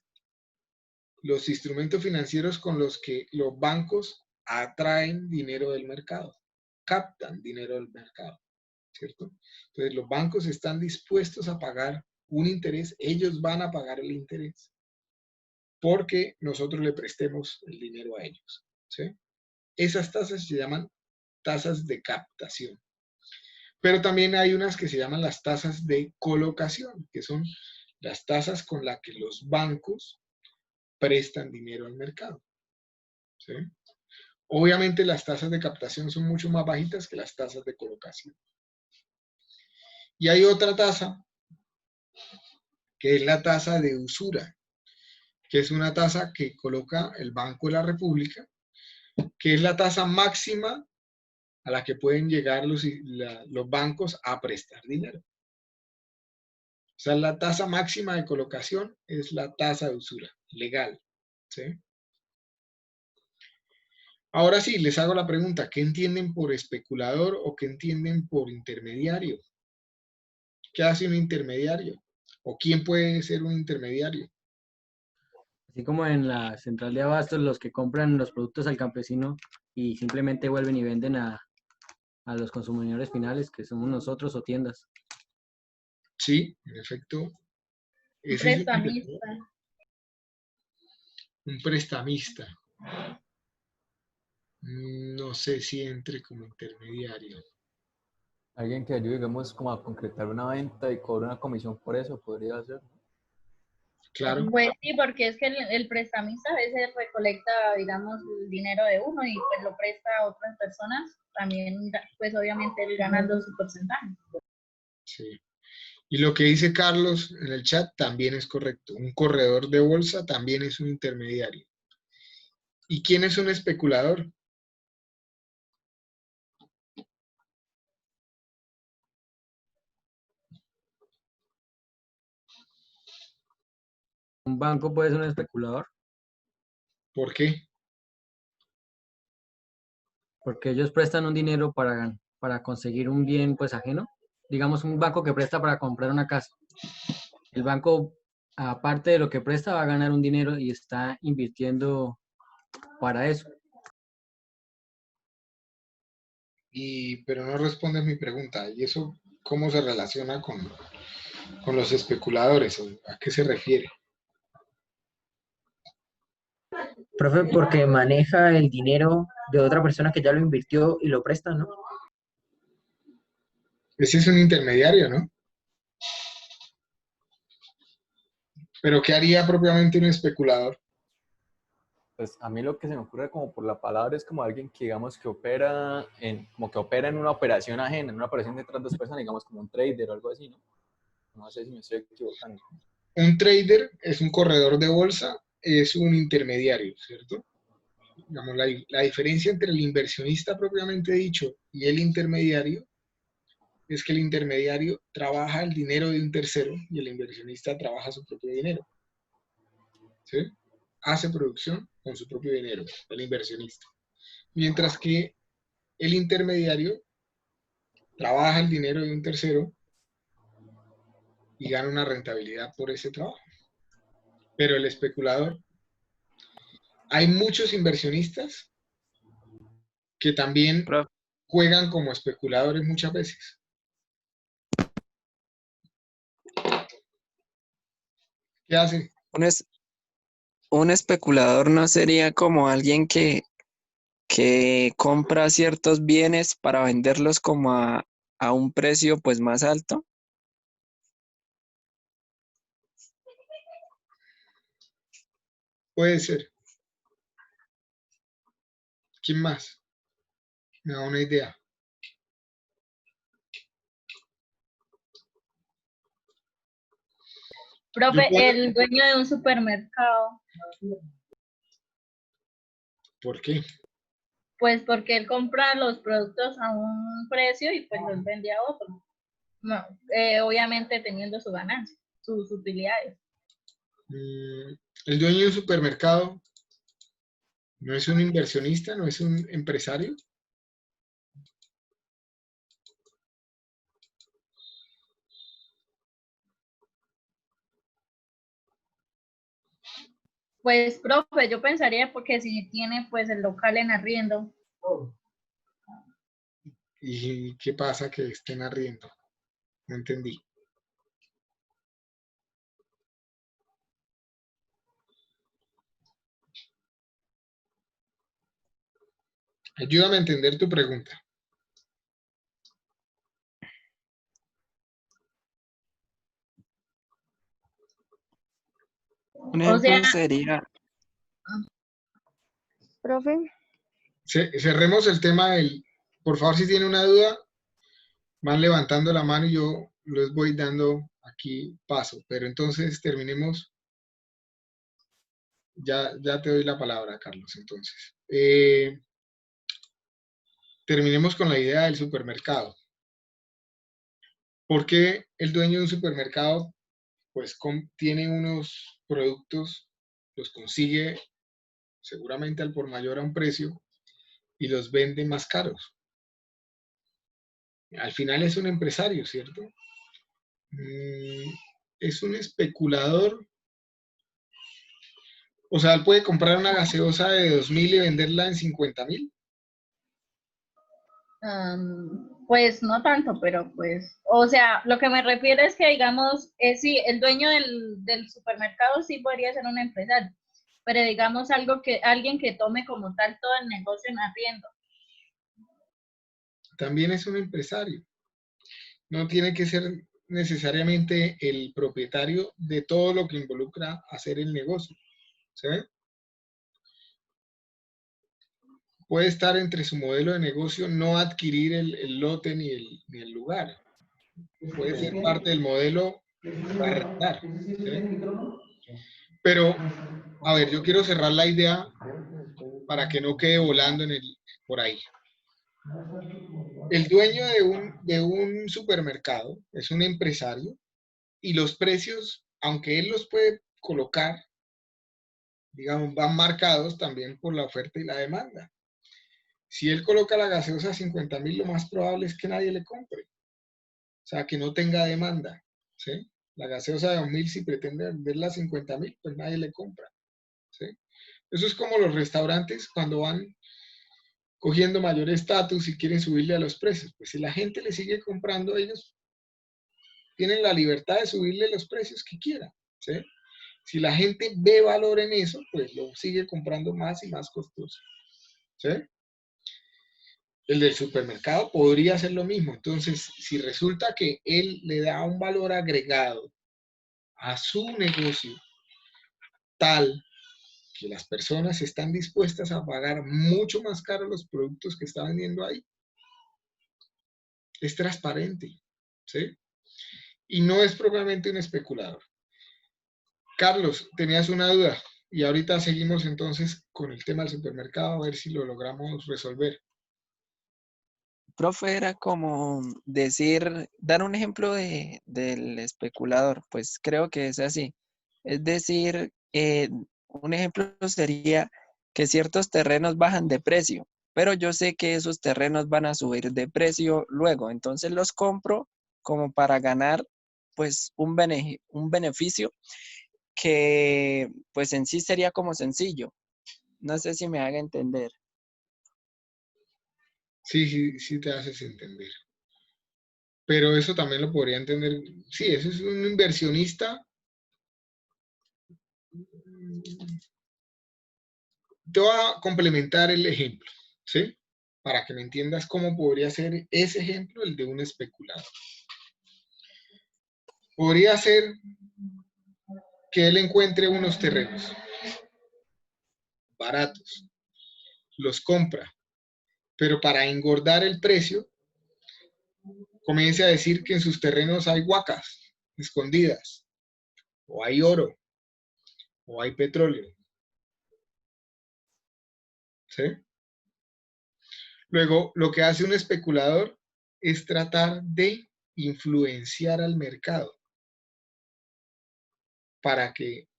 los instrumentos financieros con los que los bancos atraen dinero del mercado, captan dinero del mercado, ¿cierto? Entonces los bancos están dispuestos a pagar un interés, ellos van a pagar el interés porque nosotros le prestemos el dinero a ellos, ¿sí? Esas tasas se llaman tasas de captación. Pero también hay unas que se llaman las tasas de colocación, que son las tasas con las que los bancos prestan dinero al mercado. ¿Sí? Obviamente las tasas de captación son mucho más bajitas que las tasas de colocación. Y hay otra tasa, que es la tasa de usura, que es una tasa que coloca el Banco de la República, que es la tasa máxima a la que pueden llegar los bancos a prestar dinero. O sea, la tasa máxima de colocación es la tasa de usura legal. ¿Sí? Ahora sí, les hago la pregunta, ¿qué entienden por especulador o qué entienden por intermediario? ¿Qué hace un intermediario? ¿O quién puede ser un intermediario? Así como en la central de abastos, los que compran los productos al campesino y simplemente vuelven y venden a los consumidores finales, que somos nosotros o tiendas. Sí, en efecto. Un prestamista. Un prestamista. No sé si entre como intermediario. Alguien que ayude, digamos, como a concretar una venta y cobre una comisión por eso, podría ser. Claro. Pues sí, porque es que el prestamista a veces recolecta, digamos, el dinero de uno y pues lo presta a otras personas, también pues obviamente él ganando su porcentaje. Sí. Y lo que dice Carlos en el chat también es correcto. Un corredor de bolsa también es un intermediario. ¿Y quién es un especulador? ¿Un banco puede ser un especulador? ¿Por qué? Porque ellos prestan un dinero para conseguir un bien pues ajeno. Digamos un banco que presta para comprar una casa. El banco, aparte de lo que presta, va a ganar un dinero y está invirtiendo para eso. Pero no respondes mi pregunta. ¿Y eso cómo se relaciona con los especuladores? ¿A qué se refiere? Profe, porque maneja el dinero de otra persona que ya lo invirtió y lo presta, ¿no? Ese es un intermediario, ¿no? Pero ¿qué haría propiamente un especulador? Pues a mí lo que se me ocurre como por la palabra es como alguien que digamos que opera en una operación ajena, en una operación de otras dos personas, digamos como un trader o algo así, ¿no? No sé si me estoy equivocando. Un trader es un corredor de bolsa, es un intermediario, ¿cierto? Digamos, la diferencia entre el inversionista propiamente dicho y el intermediario es que el intermediario trabaja el dinero de un tercero y el inversionista trabaja su propio dinero. ¿Sí? Hace producción con su propio dinero, el inversionista. Mientras que el intermediario trabaja el dinero de un tercero y gana una rentabilidad por ese trabajo. Pero el especulador, hay muchos inversionistas que también juegan como especuladores muchas veces. ¿Qué hace? Un especulador no sería como alguien que compra ciertos bienes para venderlos como a un precio pues más alto. Puede ser. ¿Quién más? Me da una idea. Profe, el dueño de un supermercado. ¿Por qué? Pues porque él compra los productos a un precio y pues los vende a otro. No, obviamente teniendo su ganancia, sus utilidades. El dueño de un supermercado no es un inversionista, no es un empresario. Pues, profe, yo pensaría porque si tiene pues el local en arriendo. ¿Y qué pasa que estén arriendo? No entendí. Ayúdame a entender tu pregunta. Un O sea, ejemplo sería, Profe, Cerremos el tema por favor, si tiene una duda, van levantando la mano y yo les voy dando aquí paso. Pero entonces terminemos, ya te doy la palabra, Carlos. Entonces, terminemos con la idea del supermercado. ¿Por qué el dueño de un supermercado pues tiene unos productos, los consigue seguramente al por mayor a un precio y los vende más caros? Al final es un empresario, ¿cierto? Es un especulador. O sea, él puede comprar una gaseosa de 2.000 y venderla en 50.000. Pues no tanto, pero pues, o sea, lo que me refiero es que, digamos, sí, el dueño del supermercado sí podría ser un empresario, pero digamos alguien que tome como tal todo el negocio en arriendo. También es un empresario. No tiene que ser necesariamente el propietario de todo lo que involucra hacer el negocio. ¿Se ve? Puede estar entre su modelo de negocio no adquirir el lote ni el lugar. Puede ser parte del modelo arrendar. ¿Sí? Pero, a ver, yo quiero cerrar la idea para que no quede volando por ahí. El dueño de un supermercado es un empresario y los precios, aunque él los puede colocar, digamos, van marcados también por la oferta y la demanda. Si él coloca la gaseosa a 50.000, lo más probable es que nadie le compre. O sea, que no tenga demanda. ¿Sí? La gaseosa de 2.000, si pretende venderla a 50.000, pues nadie le compra. ¿Sí? Eso es como los restaurantes cuando van cogiendo mayor estatus y quieren subirle a los precios. Pues si la gente le sigue comprando, ellos tienen la libertad de subirle los precios que quieran. ¿Sí? Si la gente ve valor en eso, pues lo sigue comprando más y más costoso. ¿Sí? El del supermercado podría hacer lo mismo. Entonces, si resulta que él le da un valor agregado a su negocio tal que las personas están dispuestas a pagar mucho más caro los productos que está vendiendo ahí, es transparente, ¿sí? Y no es propiamente un especulador. Carlos, tenías una duda y ahorita seguimos entonces con el tema del supermercado a ver si lo logramos resolver. profe, era como decir, dar un ejemplo del especulador, pues creo que es así. Es decir, un ejemplo sería que ciertos terrenos bajan de precio, pero yo sé que esos terrenos van a subir de precio luego, entonces los compro como para ganar pues un beneficio que pues en sí sería como sencillo. No sé si me haga entender. Sí te haces entender. Pero eso también lo podría entender. Sí, eso es un inversionista. Te voy a complementar el ejemplo, ¿sí? Para que me entiendas cómo podría ser ese ejemplo el de un especulador. Podría ser que él encuentre unos terrenos baratos, los compra, pero para engordar el precio, comience a decir que en sus terrenos hay huacas escondidas, o hay oro, o hay petróleo, ¿sí? Luego, lo que hace un especulador es tratar de influenciar al mercado para que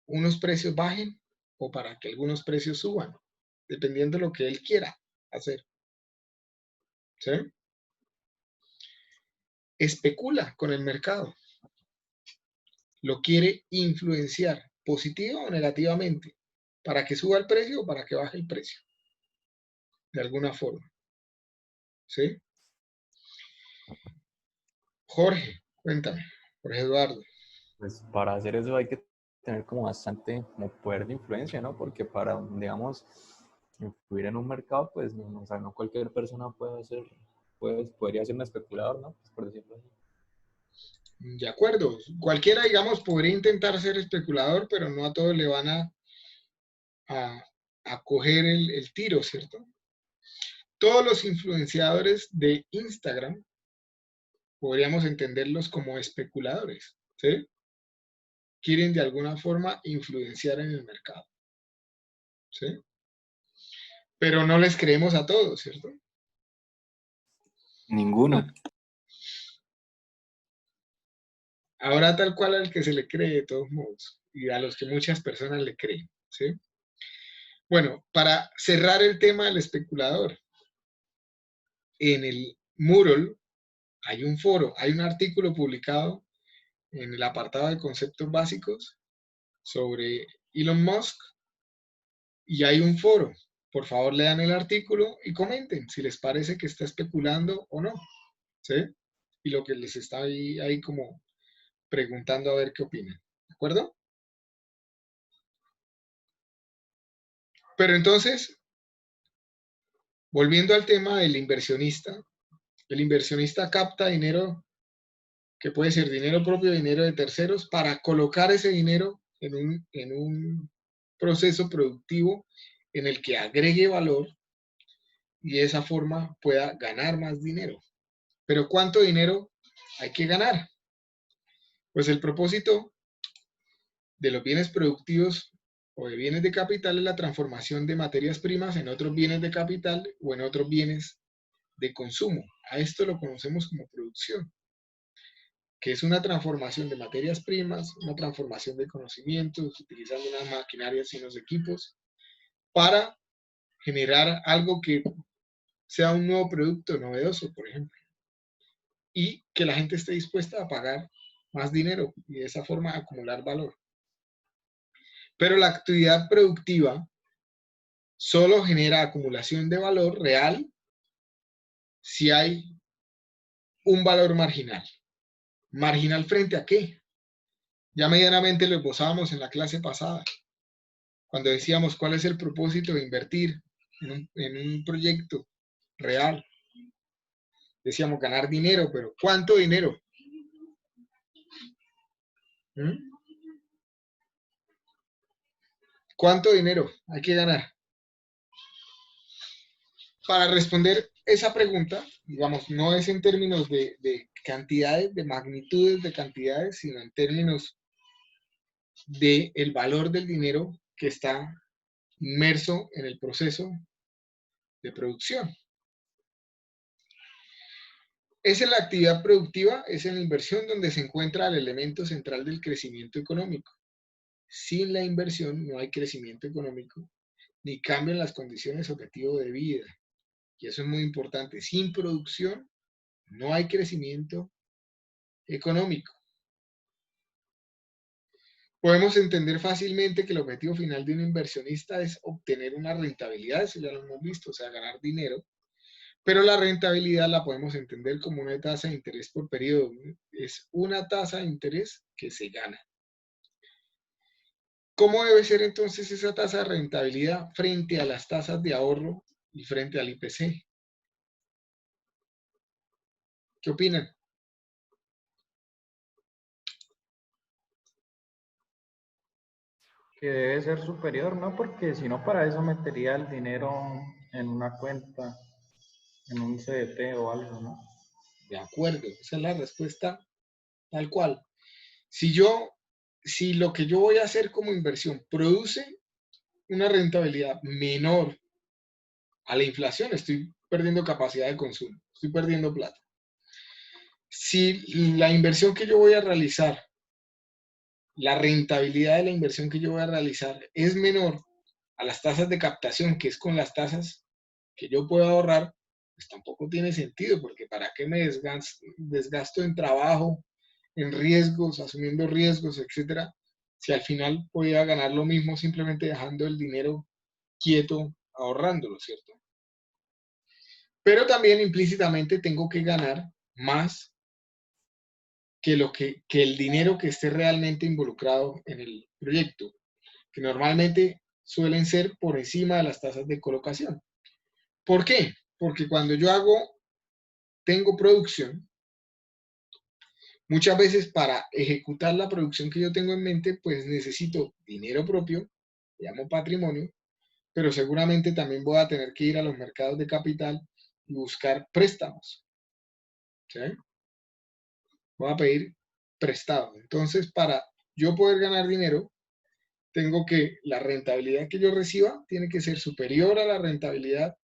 unos precios bajen o para que algunos precios suban, dependiendo de lo que él quiera hacer. ¿Sí? Especula con el mercado. Lo quiere influenciar, positiva o negativamente, para que suba el precio o para que baje el precio. De alguna forma. ¿Sí? Jorge, cuéntame. Jorge Eduardo. Pues para hacer eso hay que tener como bastante como poder de influencia, ¿no? Porque para, digamos, influir en un mercado, pues no, o sea, no cualquier persona puede ser, podría ser un especulador, ¿no? Pues por decirlo así. De acuerdo. Cualquiera, digamos, podría intentar ser especulador, pero no a todos le van a coger el tiro, ¿cierto? Todos los influenciadores de Instagram podríamos entenderlos como especuladores, ¿sí? Quieren de alguna forma influenciar en el mercado, ¿sí? Pero no les creemos a todos, ¿cierto? Ninguno. Ahora tal cual al que se le cree de todos modos y a los que muchas personas le creen, ¿sí? Bueno, para cerrar el tema del especulador, en el Moodle hay un foro, hay un artículo publicado en el apartado de conceptos básicos sobre Elon Musk y hay un foro. Por favor, lean el artículo y comenten si les parece que está especulando o no, ¿sí? Y lo que les está ahí como preguntando a ver qué opinan, ¿de acuerdo? Pero entonces, volviendo al tema del inversionista, el inversionista capta dinero que puede ser dinero propio, dinero de terceros, para colocar ese dinero en un proceso productivo en el que agregue valor y de esa forma pueda ganar más dinero. Pero ¿cuánto dinero hay que ganar? Pues el propósito de los bienes productivos o de bienes de capital es la transformación de materias primas en otros bienes de capital o en otros bienes de consumo. A esto lo conocemos como producción, que es una transformación de materias primas, una transformación de conocimientos, utilizando unas maquinarias y unos equipos para generar algo que sea un nuevo producto novedoso, por ejemplo, y que la gente esté dispuesta a pagar más dinero y de esa forma acumular valor. Pero la actividad productiva solo genera acumulación de valor real si hay un valor marginal. ¿Marginal frente a qué? Ya medianamente lo esbozábamos en la clase pasada, cuando decíamos cuál es el propósito de invertir en un proyecto real. Decíamos ganar dinero, pero ¿cuánto dinero? ¿Cuánto dinero hay que ganar? Para responder esa pregunta, digamos, no es en términos de cantidades, de magnitudes de cantidades, sino en términos del valor del dinero que está inmerso en el proceso de producción. Es en la actividad productiva, es en la inversión donde se encuentra el elemento central del crecimiento económico. Sin la inversión no hay crecimiento económico, ni cambian las condiciones objetivo de vida. Y eso es muy importante. Sin producción no hay crecimiento económico. Podemos entender fácilmente que el objetivo final de un inversionista es obtener una rentabilidad, eso ya lo hemos visto, o sea, ganar dinero. Pero la rentabilidad la podemos entender como una tasa de interés por periodo. Es una tasa de interés que se gana. ¿Cómo debe ser entonces esa tasa de rentabilidad frente a las tasas de ahorro y frente al IPC? ¿Qué opinan? Que debe ser superior, ¿no? Porque si no, para eso metería el dinero en una cuenta, en un CDT o algo, ¿no? De acuerdo, esa es la respuesta tal cual. Si lo que yo voy a hacer como inversión produce una rentabilidad menor a la inflación, estoy perdiendo capacidad de consumo, estoy perdiendo plata. Si la inversión que yo voy a realizar, la rentabilidad de la inversión que yo voy a realizar es menor a las tasas de captación, que es con las tasas que yo puedo ahorrar, pues tampoco tiene sentido, porque ¿para qué me desgasto en trabajo, en riesgos, asumiendo riesgos, etcétera, si al final podía ganar lo mismo simplemente dejando el dinero quieto, ahorrándolo, ¿cierto? Pero también implícitamente tengo que ganar más que el dinero que esté realmente involucrado en el proyecto, que normalmente suelen ser por encima de las tasas de colocación. ¿Por qué? Porque cuando yo tengo producción, Muchas veces para ejecutar la producción que yo tengo en mente, pues necesito dinero propio, llamo patrimonio, pero seguramente también voy a tener que ir a los mercados de capital y buscar préstamos. ¿Sí? Voy a pedir prestado. Entonces, para yo poder ganar dinero, tengo que la rentabilidad que yo reciba tiene que ser superior a la rentabilidad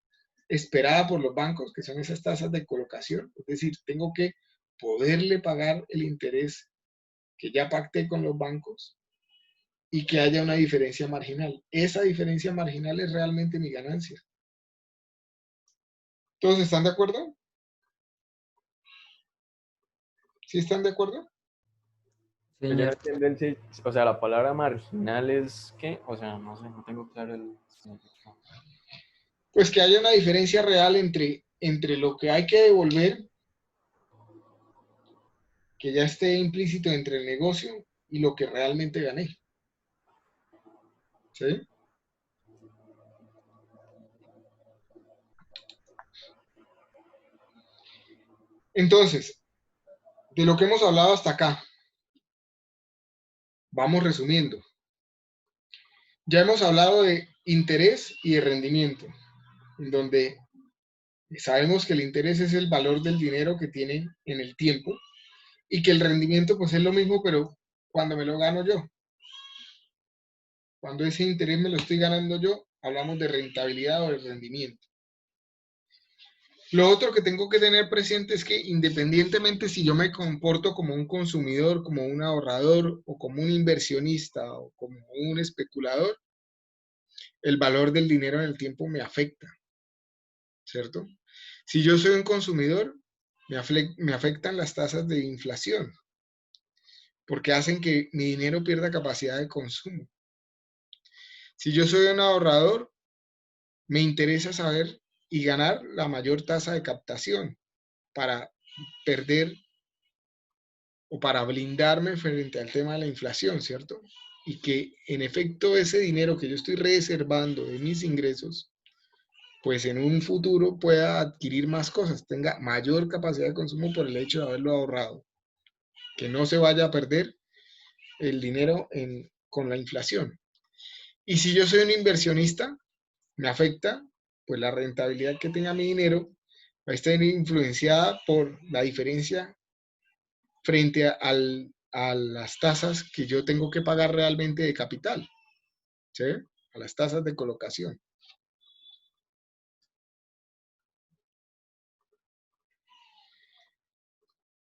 esperada por los bancos, que son esas tasas de colocación. Es decir, tengo que poderle pagar el interés que ya pacté con los bancos y que haya una diferencia marginal. Esa diferencia marginal es realmente mi ganancia. ¿Todos están de acuerdo? ¿Sí están de acuerdo? Pues yo no entiendo o sea, la palabra marginal es ¿qué? O sea, no sé, no tengo claro el significado. Pues que haya una diferencia real entre lo que hay que devolver, que ya esté implícito entre el negocio y lo que realmente gané. ¿Sí? Entonces, de lo que hemos hablado hasta acá, vamos resumiendo. Ya hemos hablado de interés y de rendimiento, en donde sabemos que el interés es el valor del dinero que tiene en el tiempo y que el rendimiento pues es lo mismo, pero cuando me lo gano yo. Cuando ese interés me lo estoy ganando yo, hablamos de rentabilidad o de rendimiento. Lo otro que tengo que tener presente es que independientemente si yo me comporto como un consumidor, como un ahorrador o como un inversionista o como un especulador, el valor del dinero en el tiempo me afecta, ¿cierto? Si yo soy un consumidor, me afectan las tasas de inflación, porque hacen que mi dinero pierda capacidad de consumo. Si yo soy un ahorrador, me interesa saber y ganar la mayor tasa de captación para perder o para blindarme frente al tema de la inflación, ¿cierto? Y que en efecto ese dinero que yo estoy reservando de mis ingresos, pues en un futuro pueda adquirir más cosas, tenga mayor capacidad de consumo por el hecho de haberlo ahorrado, que no se vaya a perder el dinero con la inflación. Y si yo soy un inversionista, me afecta, pues la rentabilidad que tenga mi dinero va a estar influenciada por la diferencia frente a las tasas que yo tengo que pagar realmente de capital, ¿sí? A las tasas de colocación.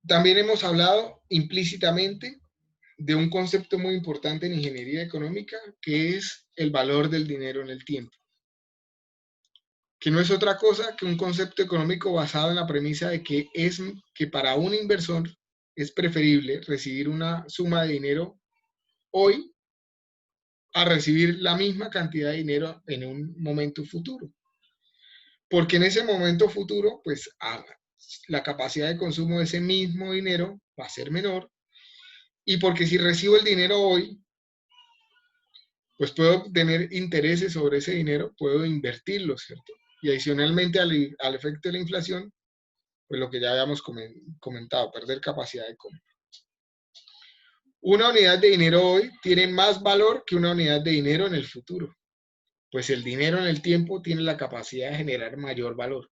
También hemos hablado implícitamente de un concepto muy importante en ingeniería económica, que es el valor del dinero en el tiempo, que no es otra cosa que un concepto económico basado en la premisa de que para un inversor es preferible recibir una suma de dinero hoy a recibir la misma cantidad de dinero en un momento futuro. Porque en ese momento futuro, pues la capacidad de consumo de ese mismo dinero va a ser menor. Y porque si recibo el dinero hoy, pues puedo obtener intereses sobre ese dinero, puedo invertirlo, ¿cierto? Y adicionalmente al efecto de la inflación, pues lo que ya habíamos comentado, perder capacidad de compra. Una unidad de dinero hoy tiene más valor que una unidad de dinero en el futuro, pues el dinero en el tiempo tiene la capacidad de generar mayor valor.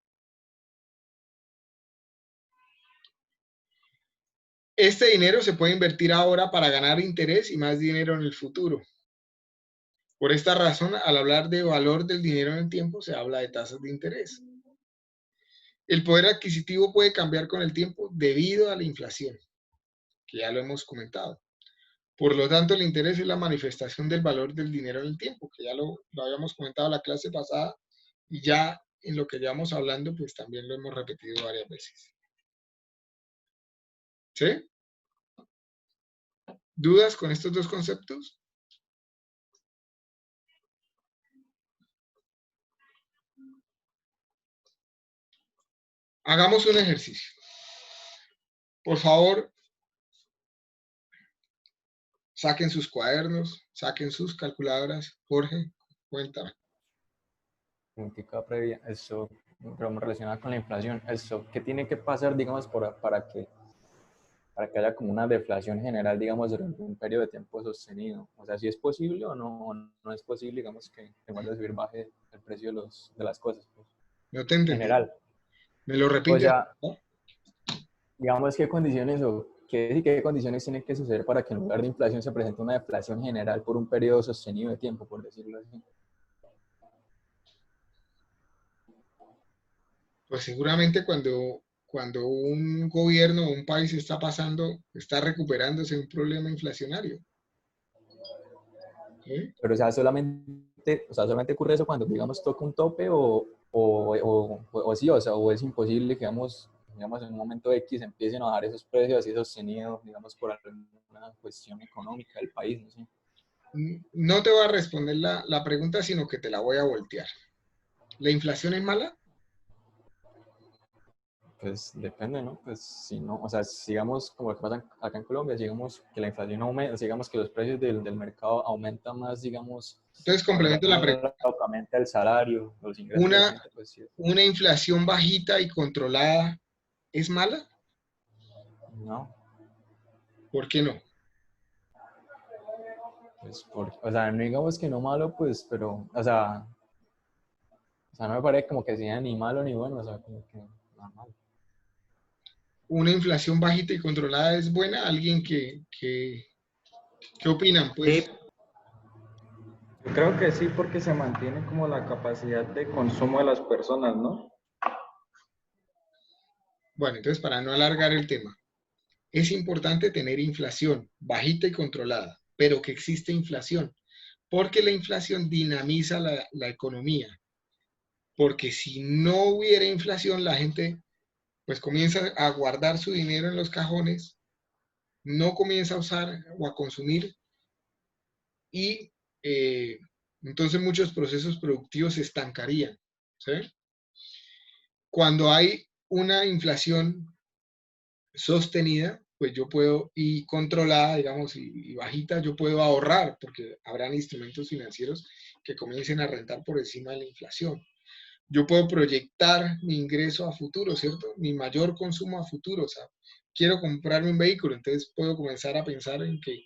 Este dinero se puede invertir ahora para ganar interés y más dinero en el futuro. Por esta razón, al hablar de valor del dinero en el tiempo, se habla de tasas de interés. El poder adquisitivo puede cambiar con el tiempo debido a la inflación, que ya lo hemos comentado. Por lo tanto, el interés es la manifestación del valor del dinero en el tiempo, que ya lo habíamos comentado en la clase pasada y ya en lo que llevamos hablando, pues también lo hemos repetido varias veces. ¿Sí? ¿Dudas con estos dos conceptos? Hagamos un ejercicio. Por favor, saquen sus cuadernos, saquen sus calculadoras. Jorge, cuéntame. Política previa, eso, pero relacionada con la inflación, eso, ¿qué tiene que pasar, digamos, para que para que haya como una deflación general, digamos, durante un periodo de tiempo sostenido. O sea, si es posible o no es posible, digamos, que en lugar de subir baje el precio de las cosas. Pues, No te en entendí. general. ¿Me lo O repites? sea, digamos, ¿qué condiciones qué condiciones tienen que suceder para que en lugar de inflación se presente una deflación general por un periodo sostenido de tiempo, por decirlo así? Pues seguramente cuando un gobierno o un país está recuperándose de un problema inflacionario. ¿Sí? Pero, o sea, solamente ocurre eso cuando, digamos, toca un tope sí, o sea, o es imposible que, digamos, en un momento X empiecen a bajar esos precios así sostenidos, digamos, por alguna cuestión económica del país, no sé. No te voy a responder la pregunta, sino que te la voy a voltear. ¿La inflación es mala? Pues depende, ¿no? Pues si no, o sea, sigamos como lo que pasa acá en Colombia, digamos que la inflación aumenta, digamos que los precios del mercado aumentan más, digamos, Entonces, complemento la pregunta. aumenta el salario, los ingresos de la gente, pues sí. ¿Una inflación bajita y controlada es mala? No. ¿Por qué no? Pues o sea, no digamos que no malo, pues, pero, o sea, no me parece como que sea ni malo ni bueno, o sea, como que normal. ¿Una inflación bajita y controlada es buena? ¿Alguien ¿qué opinan? Pues, sí. Yo creo que sí, porque se mantiene como la capacidad de consumo de las personas, ¿no? Bueno, entonces para no alargar el tema, es importante tener inflación bajita y controlada, pero que existe inflación, porque la inflación dinamiza la economía, porque si no hubiera inflación, la gente pues comienza a guardar su dinero en los cajones, no comienza a usar o a consumir y entonces muchos procesos productivos se estancarían. ¿Sí? Cuando hay una inflación sostenida, pues yo puedo, y controlada, digamos, y bajita, yo puedo ahorrar, porque habrán instrumentos financieros que comiencen a rentar por encima de la inflación. Yo puedo proyectar mi ingreso a futuro, ¿cierto? Mi mayor consumo a futuro, o sea, quiero comprarme un vehículo, entonces puedo comenzar a pensar en que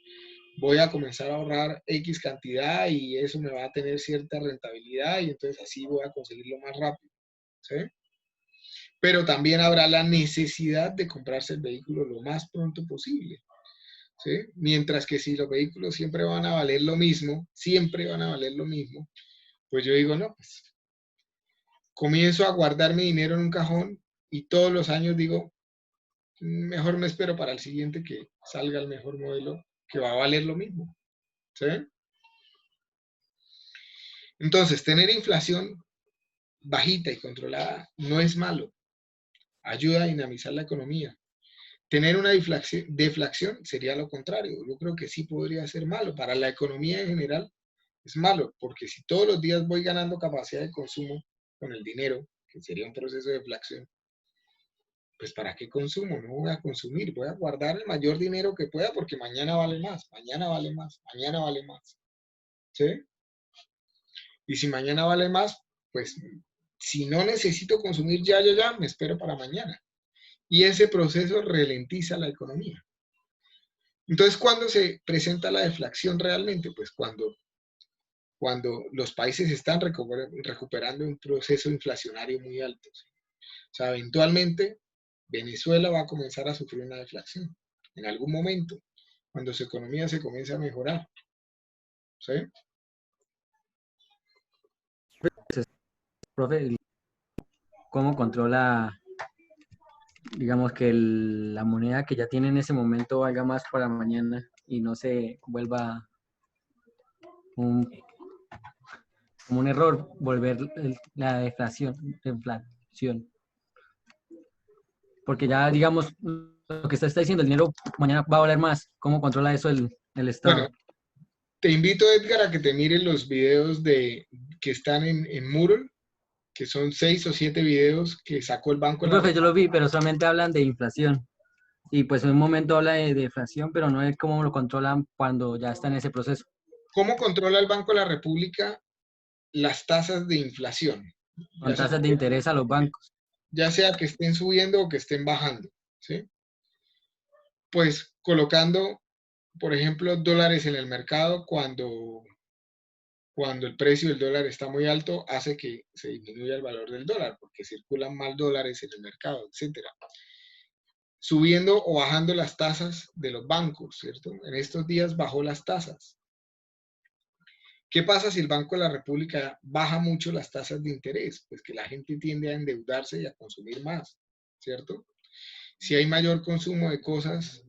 voy a comenzar a ahorrar X cantidad y eso me va a tener cierta rentabilidad y entonces así voy a conseguirlo más rápido, ¿sí? Pero también habrá la necesidad de comprarse el vehículo lo más pronto posible, ¿sí? Mientras que si los vehículos siempre van a valer lo mismo, pues yo digo, no, pues comienzo a guardar mi dinero en un cajón y todos los años digo, mejor me espero para el siguiente que salga el mejor modelo que va a valer lo mismo, ¿sí? Entonces, tener inflación bajita y controlada no es malo, ayuda a dinamizar la economía. Tener una deflación sería lo contrario. Yo creo que sí podría ser malo. Para la economía en general es malo, porque si todos los días voy ganando capacidad de consumo con el dinero, que sería un proceso de deflación, pues ¿para qué consumo? No voy a consumir, voy a guardar el mayor dinero que pueda porque mañana vale más, mañana vale más, mañana vale más. ¿Sí? Y si mañana vale más, pues si no necesito consumir ya, me espero para mañana. Y ese proceso ralentiza la economía. Entonces, ¿cuándo se presenta la deflación realmente? Pues cuando los países están recuperando un proceso inflacionario muy alto. ¿Sí? O sea, eventualmente Venezuela va a comenzar a sufrir una deflación en algún momento, cuando su economía se comience a mejorar. ¿Sí? Profe, ¿cómo controla, digamos, que la moneda que ya tiene en ese momento valga más para mañana y no se vuelva como un error volver la inflación? Porque ya, digamos, lo que usted está diciendo, el dinero mañana va a valer más. ¿Cómo controla eso el Estado? Bueno, te invito, Edgar, a que te mires los videos que están en Moodle, que son 6 o 7 videos que sacó el Banco Sí, de la profe, yo lo vi, pero solamente hablan de inflación. Y pues en un momento habla de deflación, pero no es cómo lo controlan cuando ya está en ese proceso. ¿Cómo controla el Banco de la República las tasas de inflación? Con tasas de interés a los bancos. Ya sea que estén subiendo o que estén bajando, ¿sí? pues colocando, por ejemplo, dólares en el mercado cuando el precio del dólar está muy alto, hace que se disminuya el valor del dólar, porque circulan más dólares en el mercado, etcétera. Subiendo o bajando las tasas de los bancos, ¿cierto? En estos días bajó las tasas. ¿Qué pasa si el Banco de la República baja mucho las tasas de interés? Pues que la gente tiende a endeudarse y a consumir más, ¿cierto? Si hay mayor consumo de cosas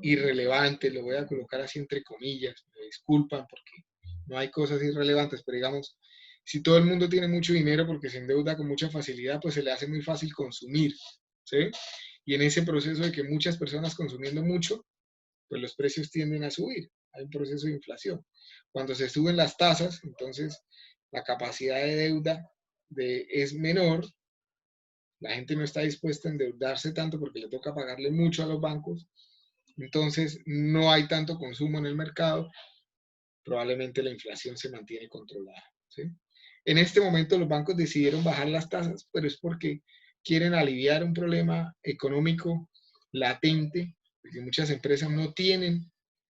irrelevantes, lo voy a colocar así entre comillas, me disculpan porque no hay cosas irrelevantes, pero digamos, si todo el mundo tiene mucho dinero porque se endeuda con mucha facilidad, pues se le hace muy fácil consumir, ¿sí? Y en ese proceso de que muchas personas consumiendo mucho, pues los precios tienden a subir, hay un proceso de inflación. Cuando se suben las tasas, entonces la capacidad de deuda es menor, la gente no está dispuesta a endeudarse tanto porque le toca pagarle mucho a los bancos, entonces no hay tanto consumo en el mercado, probablemente la inflación se mantiene controlada, ¿sí? En este momento los bancos decidieron bajar las tasas, pero es porque quieren aliviar un problema económico latente, porque muchas empresas no tienen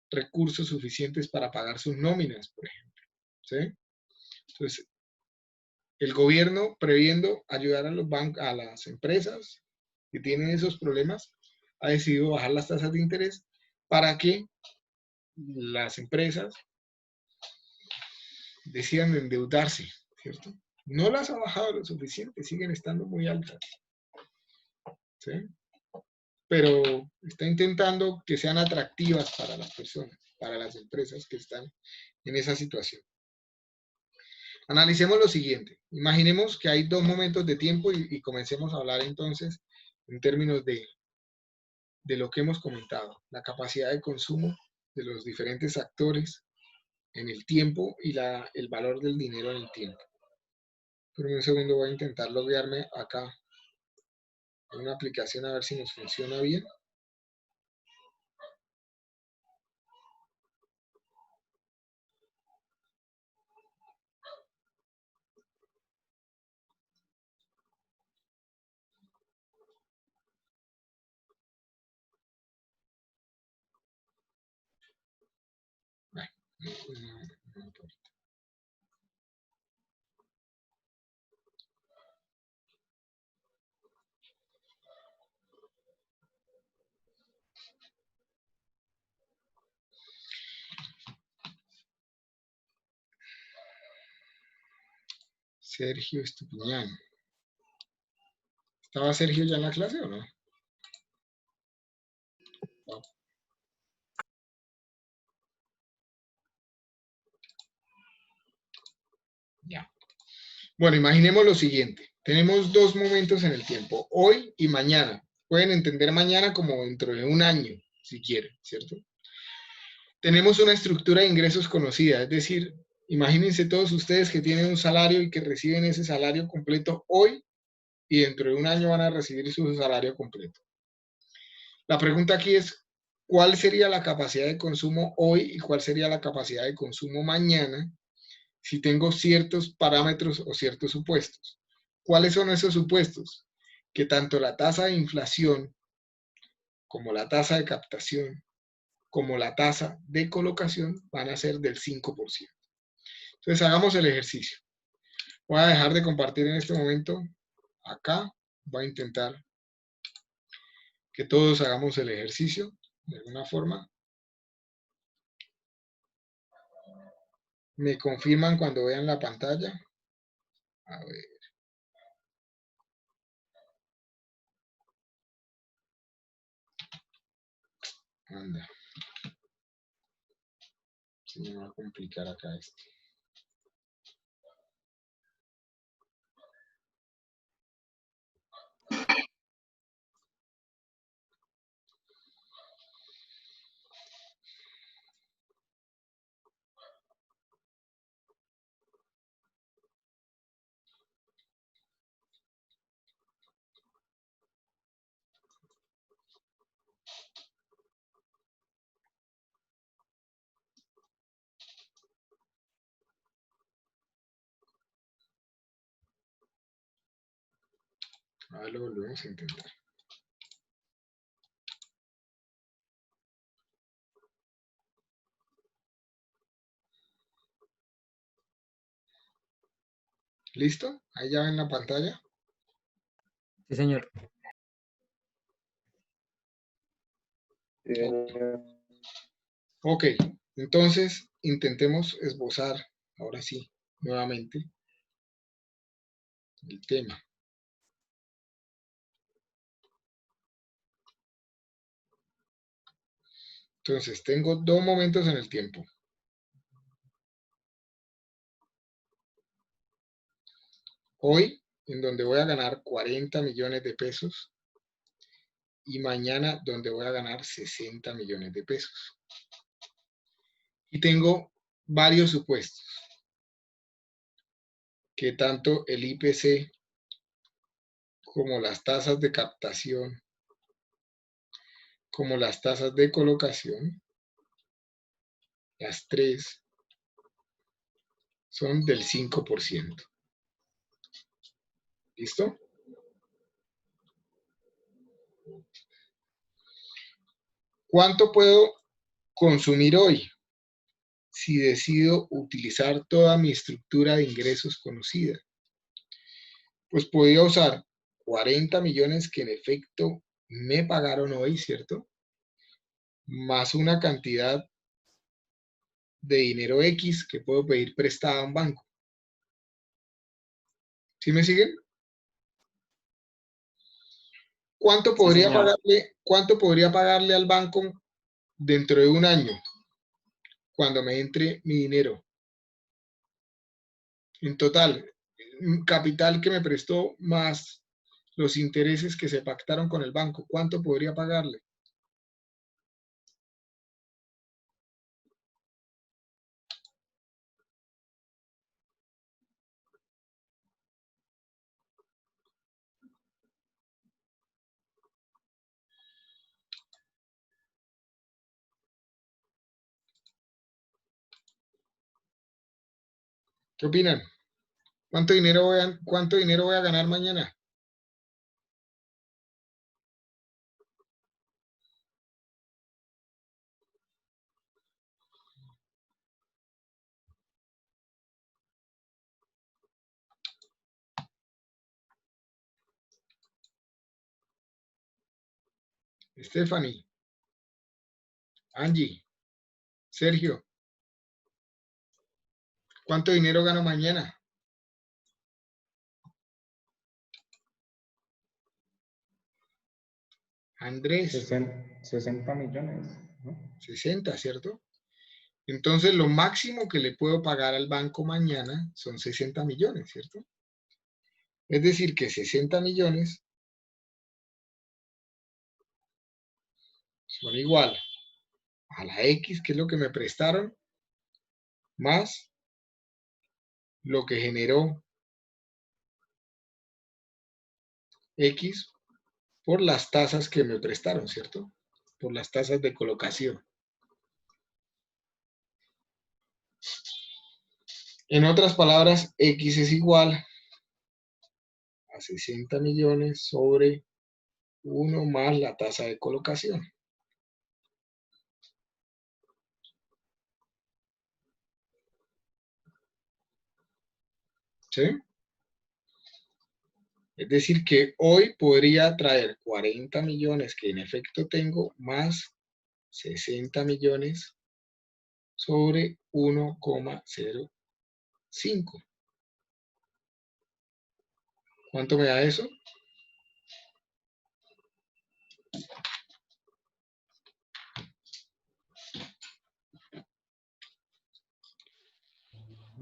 recursos suficientes para pagar sus nóminas, por ejemplo, ¿sí? Entonces, el gobierno, previendo ayudar a los bancos, a las empresas que tienen esos problemas, ha decidido bajar las tasas de interés para que las empresas decidan endeudarse, ¿cierto? No las ha bajado lo suficiente, siguen estando muy altas, ¿sí? Pero está intentando que sean atractivas para las personas, para las empresas que están en esa situación. Analicemos lo siguiente. Imaginemos que hay dos momentos de tiempo y comencemos a hablar entonces en términos de lo que hemos comentado, la capacidad de consumo de los diferentes actores en el tiempo y el valor del dinero en el tiempo. Por un segundo voy a intentar loguearme acá en una aplicación a ver si nos funciona bien. Sergio Estupiñán. ¿Estaba Sergio ya en la clase o no? No. Ya. Bueno, imaginemos lo siguiente. Tenemos dos momentos en el tiempo, hoy y mañana. Pueden entender mañana como dentro de un año, si quieren, ¿cierto? Tenemos una estructura de ingresos conocida, es decir, imagínense todos ustedes que tienen un salario y que reciben ese salario completo hoy y dentro de un año van a recibir su salario completo. La pregunta aquí es, ¿cuál sería la capacidad de consumo hoy y cuál sería la capacidad de consumo mañana si tengo ciertos parámetros o ciertos supuestos? ¿Cuáles son esos supuestos? Que tanto la tasa de inflación como la tasa de captación como la tasa de colocación van a ser del 5%. Entonces hagamos el ejercicio. Voy a dejar de compartir en este momento acá. Voy a intentar que todos hagamos el ejercicio de alguna forma. Me confirman cuando vean la pantalla. A ver. Anda. Se me va a complicar acá esto. Ahora lo volvemos a intentar. ¿Listo? Ahí ya ven la pantalla. Sí, señor. Ok, entonces intentemos esbozar, ahora sí, nuevamente, el tema. Entonces, tengo dos momentos en el tiempo. Hoy, en donde voy a ganar 40 millones de pesos, y mañana, donde voy a ganar 60 millones de pesos. Y tengo varios supuestos, que tanto el IPC como las tasas de captación, como las tasas de colocación, las tres, son del 5%. ¿Listo? ¿Cuánto puedo consumir hoy si decido utilizar toda mi estructura de ingresos conocida? Pues podría usar 40 millones que en efecto me pagaron hoy, ¿cierto? Más una cantidad de dinero X que puedo pedir prestada a un banco. ¿Sí me siguen? ¿Cuánto podría pagarle al banco dentro de un año cuando me entre mi dinero? En total, capital que me prestó más los intereses que se pactaron con el banco, ¿cuánto podría pagarle? ¿Qué opinan? ¿Cuánto dinero voy a ganar mañana? Stephanie, Angie, Sergio, ¿cuánto dinero gano mañana? Andrés. 60 millones, ¿no? 60, ¿cierto? Entonces, lo máximo que le puedo pagar al banco mañana son 60 millones, ¿cierto? Es decir, que 60 millones son igual a la X, que es lo que me prestaron, más lo que generó X por las tasas que me prestaron, ¿cierto? Por las tasas de colocación. En otras palabras, X es igual a 60 millones sobre 1 más la tasa de colocación. ¿Sí? Es decir, que hoy podría traer 40 millones que en efecto tengo más 60 millones sobre 1,05. ¿Cuánto me da eso?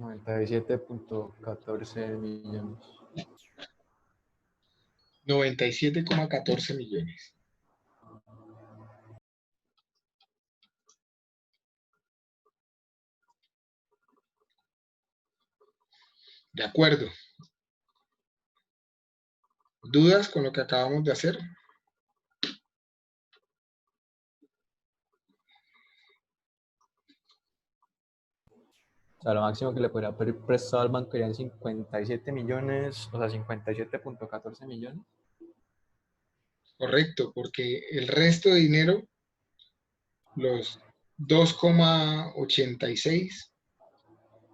$97.14 millones. 97,14 millones. De acuerdo. ¿Dudas con lo que acabamos de hacer? O sea, lo máximo que le podría pedir prestado al banco serían 57 millones, o sea, 57.14 millones. Correcto, porque el resto de dinero, los 2,86,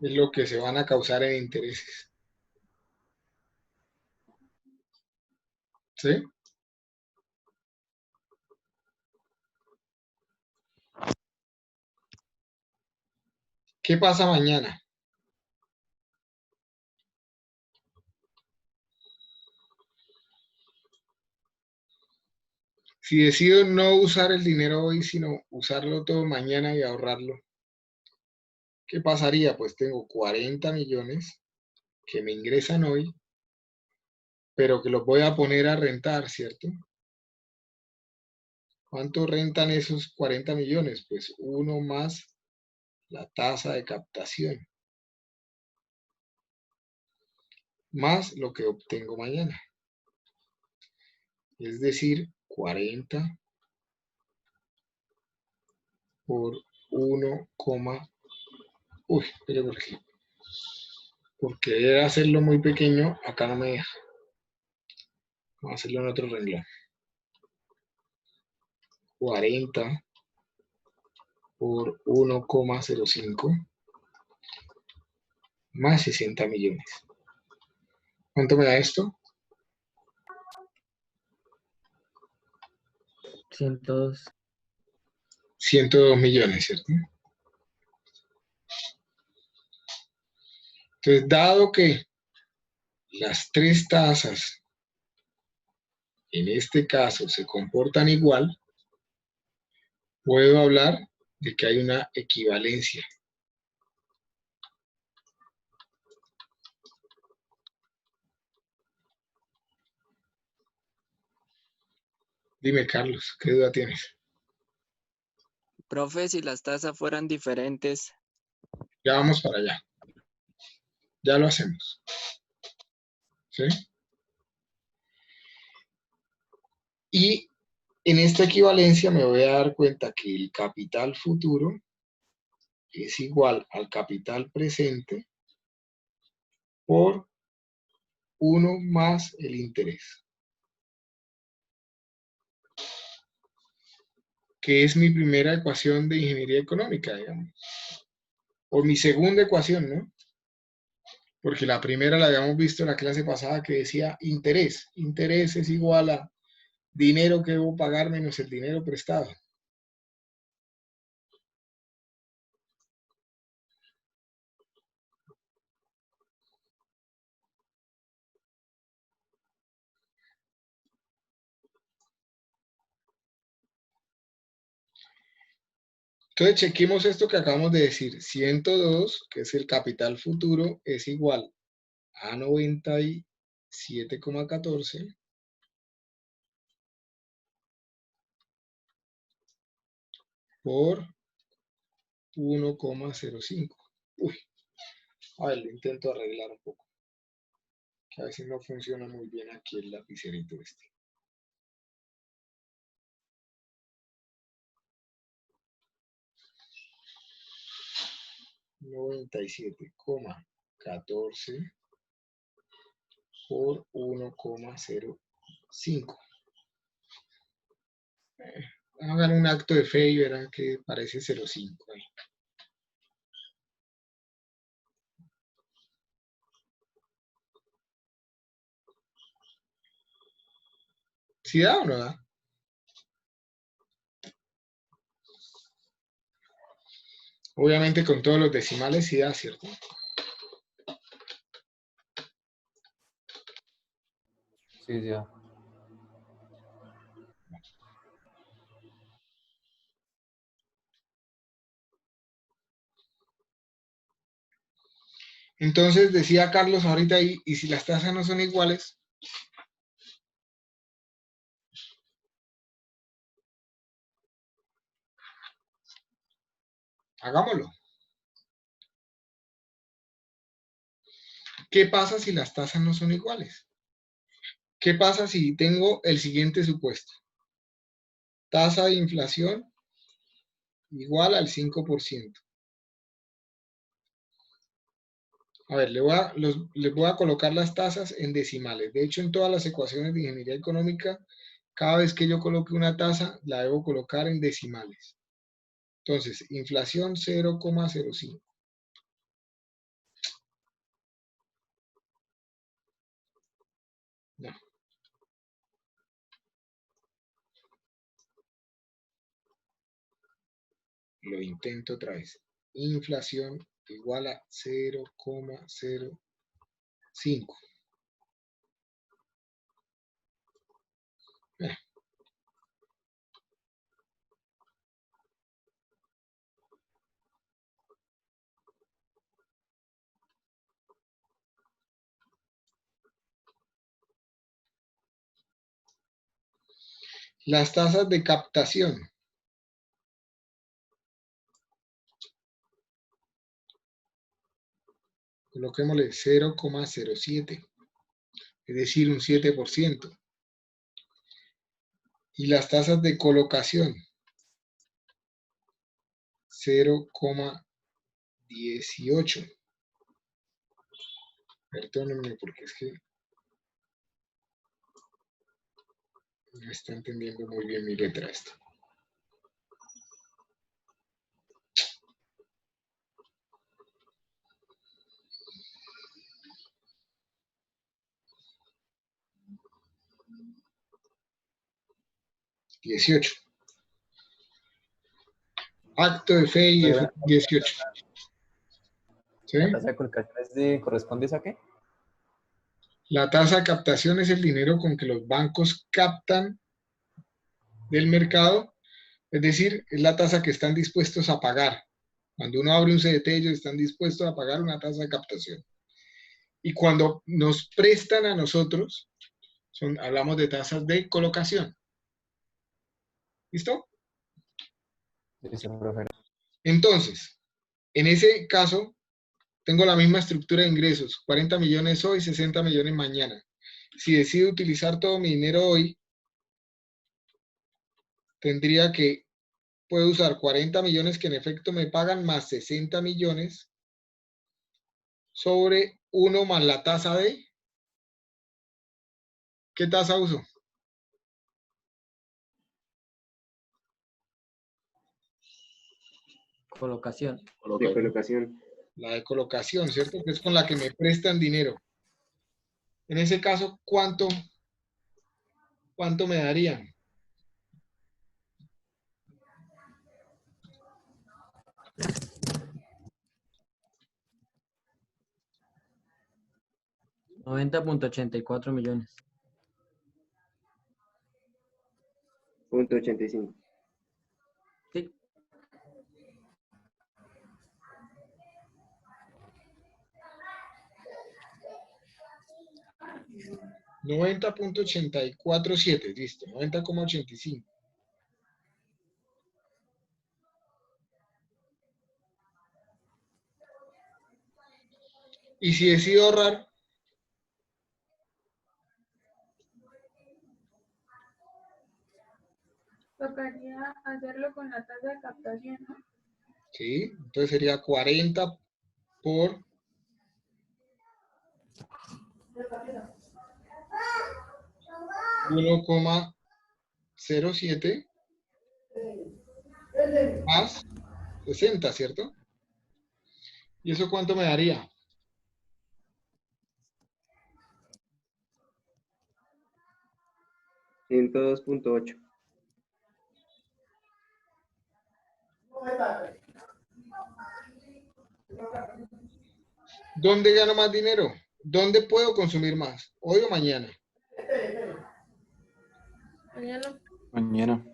es lo que se van a causar en intereses. ¿Sí? ¿Qué pasa mañana? Si decido no usar el dinero hoy, sino usarlo todo mañana y ahorrarlo, ¿qué pasaría? Pues tengo 40 millones que me ingresan hoy, pero que los voy a poner a rentar, ¿cierto? ¿Cuánto rentan esos 40 millones? Pues uno más la tasa de captación, más lo que obtengo mañana. Es decir, 40 por 1, uy, pero porque debe hacerlo muy pequeño, acá no me deja. Vamos a hacerlo en otro renglón. 40 por 1,05 más 60 millones. ¿Cuánto me da esto? 102. 102 millones, ¿cierto? Entonces, dado que las tres tasas en este caso se comportan igual, puedo hablar de que hay una equivalencia. Dime, Carlos, ¿qué duda tienes? Profe, si las tasas fueran diferentes. Ya vamos para allá. Ya lo hacemos. ¿Sí? Y en esta equivalencia me voy a dar cuenta que el capital futuro es igual al capital presente por 1 más el interés, que es mi primera ecuación de ingeniería económica, digamos. O mi segunda ecuación, ¿no? Porque la primera la habíamos visto en la clase pasada que decía interés. Interés es igual a dinero que debo pagar menos el dinero prestado. Entonces, chequemos esto que acabamos de decir. 102, que es el capital futuro, es igual a 97,14 por 1,05. Uy, a ver, lo intento arreglar un poco. Que a veces no funciona muy bien aquí el lapicerito este. $97,14 por 1,05. Hagan un acto de fe y verán que parece 0,5 ahí. ¿Sí da o no da? Obviamente con todos los decimales sí da, ¿cierto? Sí, sí. Entonces decía Carlos ahorita, y si las tasas no son iguales, hagámoslo. ¿Qué pasa si las tasas no son iguales? ¿Qué pasa si tengo el siguiente supuesto? Tasa de inflación igual al 5%. A ver, le voy a colocar las tasas en decimales. De hecho, en todas las ecuaciones de ingeniería económica, cada vez que yo coloque una tasa, la debo colocar en decimales. Entonces, inflación 0,05. No. Lo intento otra vez. Inflación igual a 0,05. Las tasas de captación. Coloquémosle 0,07, es decir, un 7%. Y las tasas de colocación, 0,18. Perdónenme porque es que no está entendiendo muy bien mi letra esta. $18. Acto de fe y Pero $18. ¿Sí? ¿la tasa de colocación corresponde a qué? La tasa de captación es el dinero con que los bancos captan del mercado, es decir, es la tasa que están dispuestos a pagar. Cuando uno abre un CDT, ellos están dispuestos a pagar una tasa de captación. Y cuando nos prestan a nosotros, hablamos de tasas de colocación. ¿Listo? Sí, profe. Entonces, en ese caso, tengo la misma estructura de ingresos, 40 millones hoy, 60 millones mañana. Si decido utilizar todo mi dinero hoy, tendría que, puedo usar 40 millones que en efecto me pagan más 60 millones sobre 1 más la tasa de, ¿qué tasa uso? Colocación. De colocación. La de colocación, ¿cierto? Que es con la que me prestan dinero. En ese caso, ¿cuánto me darían? $90.84 millones. .85. Sí. $90.847, listo, 90,85. Y si decido ahorrar, Tocaría hacerlo con la tasa de captación, ¿no? ¿sí? Entonces sería 40 por 1,07 más 60, ¿cierto? ¿Y eso cuánto me daría? $102.8. ¿Dónde gano más dinero? ¿Dónde puedo consumir más? ¿Hoy o mañana? Mañana. Mañana.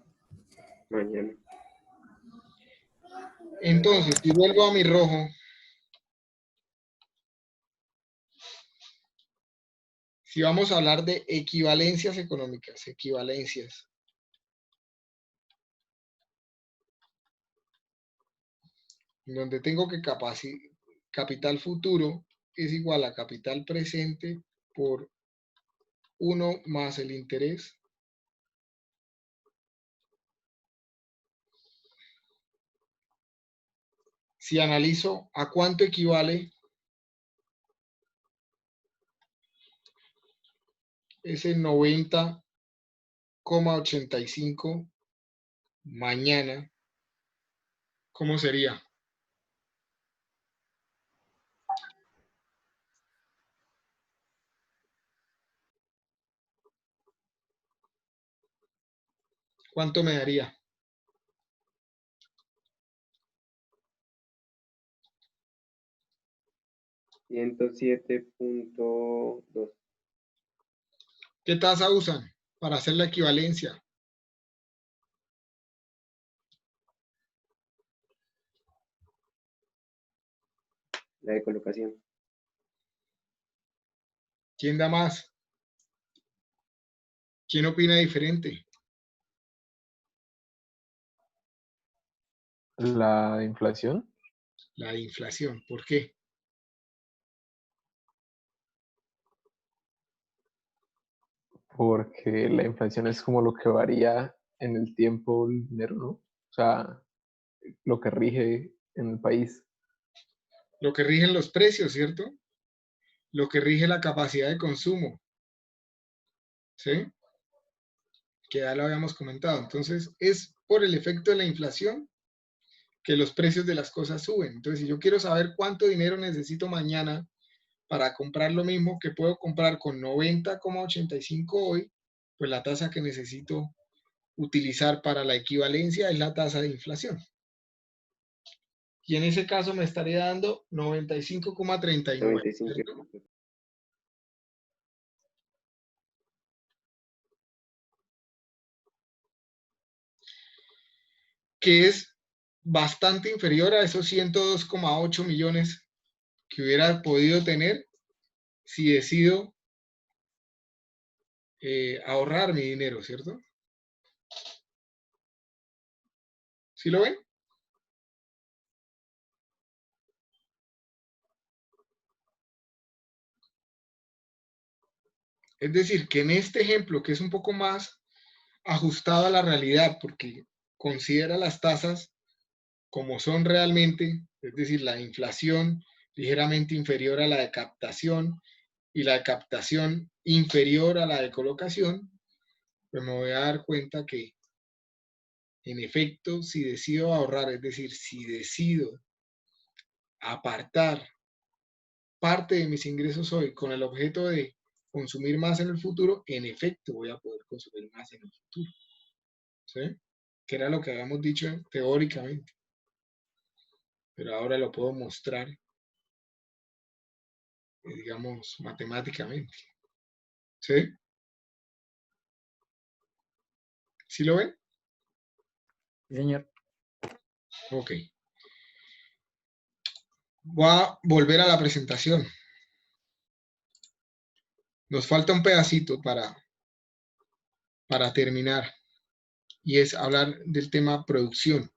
Mañana. Entonces, si vuelvo a mi rojo, si vamos a hablar de equivalencias económicas, equivalencias. Donde tengo que capital futuro es igual a capital presente por 1 más el interés. Si analizo a cuánto equivale ese 90,85 mañana, ¿cómo sería? ¿Cuánto me daría? 107.2. ¿Qué tasa usan para hacer la equivalencia? La de colocación. ¿Quién da más? ¿Quién opina diferente? La inflación, La de inflación. ¿Por qué? porque la inflación es como lo que varía en el tiempo el dinero, ¿no? O sea, lo que rige en el país. Lo que rigen los precios, ¿cierto? Lo que rige la capacidad de consumo. ¿Sí? Que ya lo habíamos comentado. Entonces, es por el efecto de la inflación que los precios de las cosas suben. Entonces, si yo quiero saber cuánto dinero necesito mañana para comprar lo mismo que puedo comprar con 90,85 hoy, pues la tasa que necesito utilizar para la equivalencia es la tasa de inflación. Y en ese caso me estaría dando 95,39. 95. Que es bastante inferior a esos 102,8 millones que hubiera podido tener si decido ahorrar mi dinero, ¿cierto? ¿Sí lo ven? Es decir, que en este ejemplo, que es un poco más ajustado a la realidad, porque considera las tasas como son realmente, es decir, la inflación ligeramente inferior a la de captación y la de captación inferior a la de colocación, pues me voy a dar cuenta que, en efecto, si decido ahorrar, es decir, si decido apartar parte de mis ingresos hoy con el objeto de consumir más en el futuro, en efecto voy a poder consumir más en el futuro. ¿Sí? Que era lo que habíamos dicho teóricamente. Pero ahora lo puedo mostrar, digamos, matemáticamente. ¿Sí? ¿Sí lo ven? Sí, señor. Ok. Voy a volver a la presentación. Nos falta un pedacito para terminar, y es hablar del tema producción.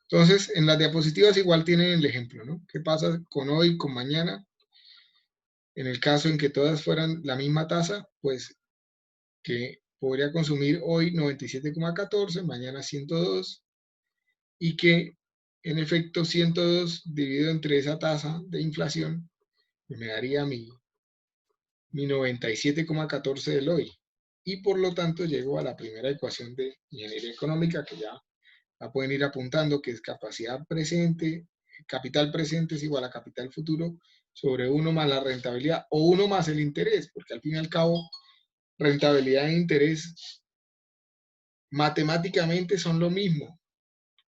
Entonces, en las diapositivas igual tienen el ejemplo, ¿no? ¿Qué pasa con hoy, con mañana? En el caso en que todas fueran la misma tasa, pues que podría consumir hoy 97,14, mañana 102, y que en efecto 102 dividido entre esa tasa de inflación me daría mi 97,14 del hoy. Y por lo tanto llego a la primera ecuación de ingeniería económica, que ya la pueden ir apuntando, que es capacidad presente, capital presente es igual a capital futuro sobre 1 más la rentabilidad o 1 más el interés, porque al fin y al cabo rentabilidad e interés matemáticamente son lo mismo.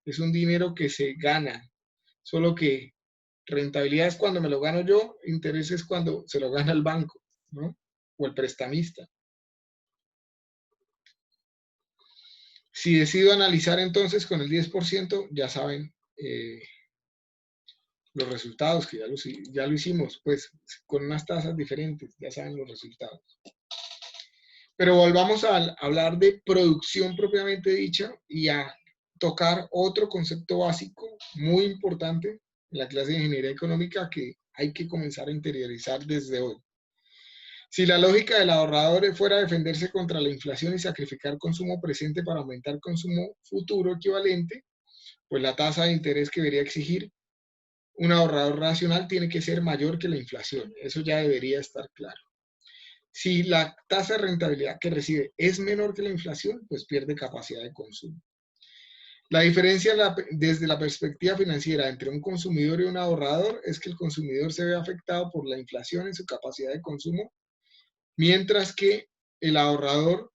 Es un dinero que se gana, solo que rentabilidad es cuando me lo gano yo, interés es cuando se lo gana el banco, ¿no? O el prestamista. Si decido analizar entonces con el 10%, ya saben los resultados, que ya lo hicimos, pues con unas tasas diferentes, ya saben los resultados. Pero volvamos a hablar de producción propiamente dicha y a tocar otro concepto básico muy importante en la clase de ingeniería económica que hay que comenzar a interiorizar desde hoy. Si la lógica del ahorrador fuera defenderse contra la inflación y sacrificar consumo presente para aumentar consumo futuro equivalente, pues la tasa de interés que debería exigir un ahorrador racional tiene que ser mayor que la inflación. Eso ya debería estar claro. Si la tasa de rentabilidad que recibe es menor que la inflación, pues pierde capacidad de consumo. La diferencia desde la perspectiva financiera entre un consumidor y un ahorrador es que el consumidor se ve afectado por la inflación en su capacidad de consumo, mientras que el ahorrador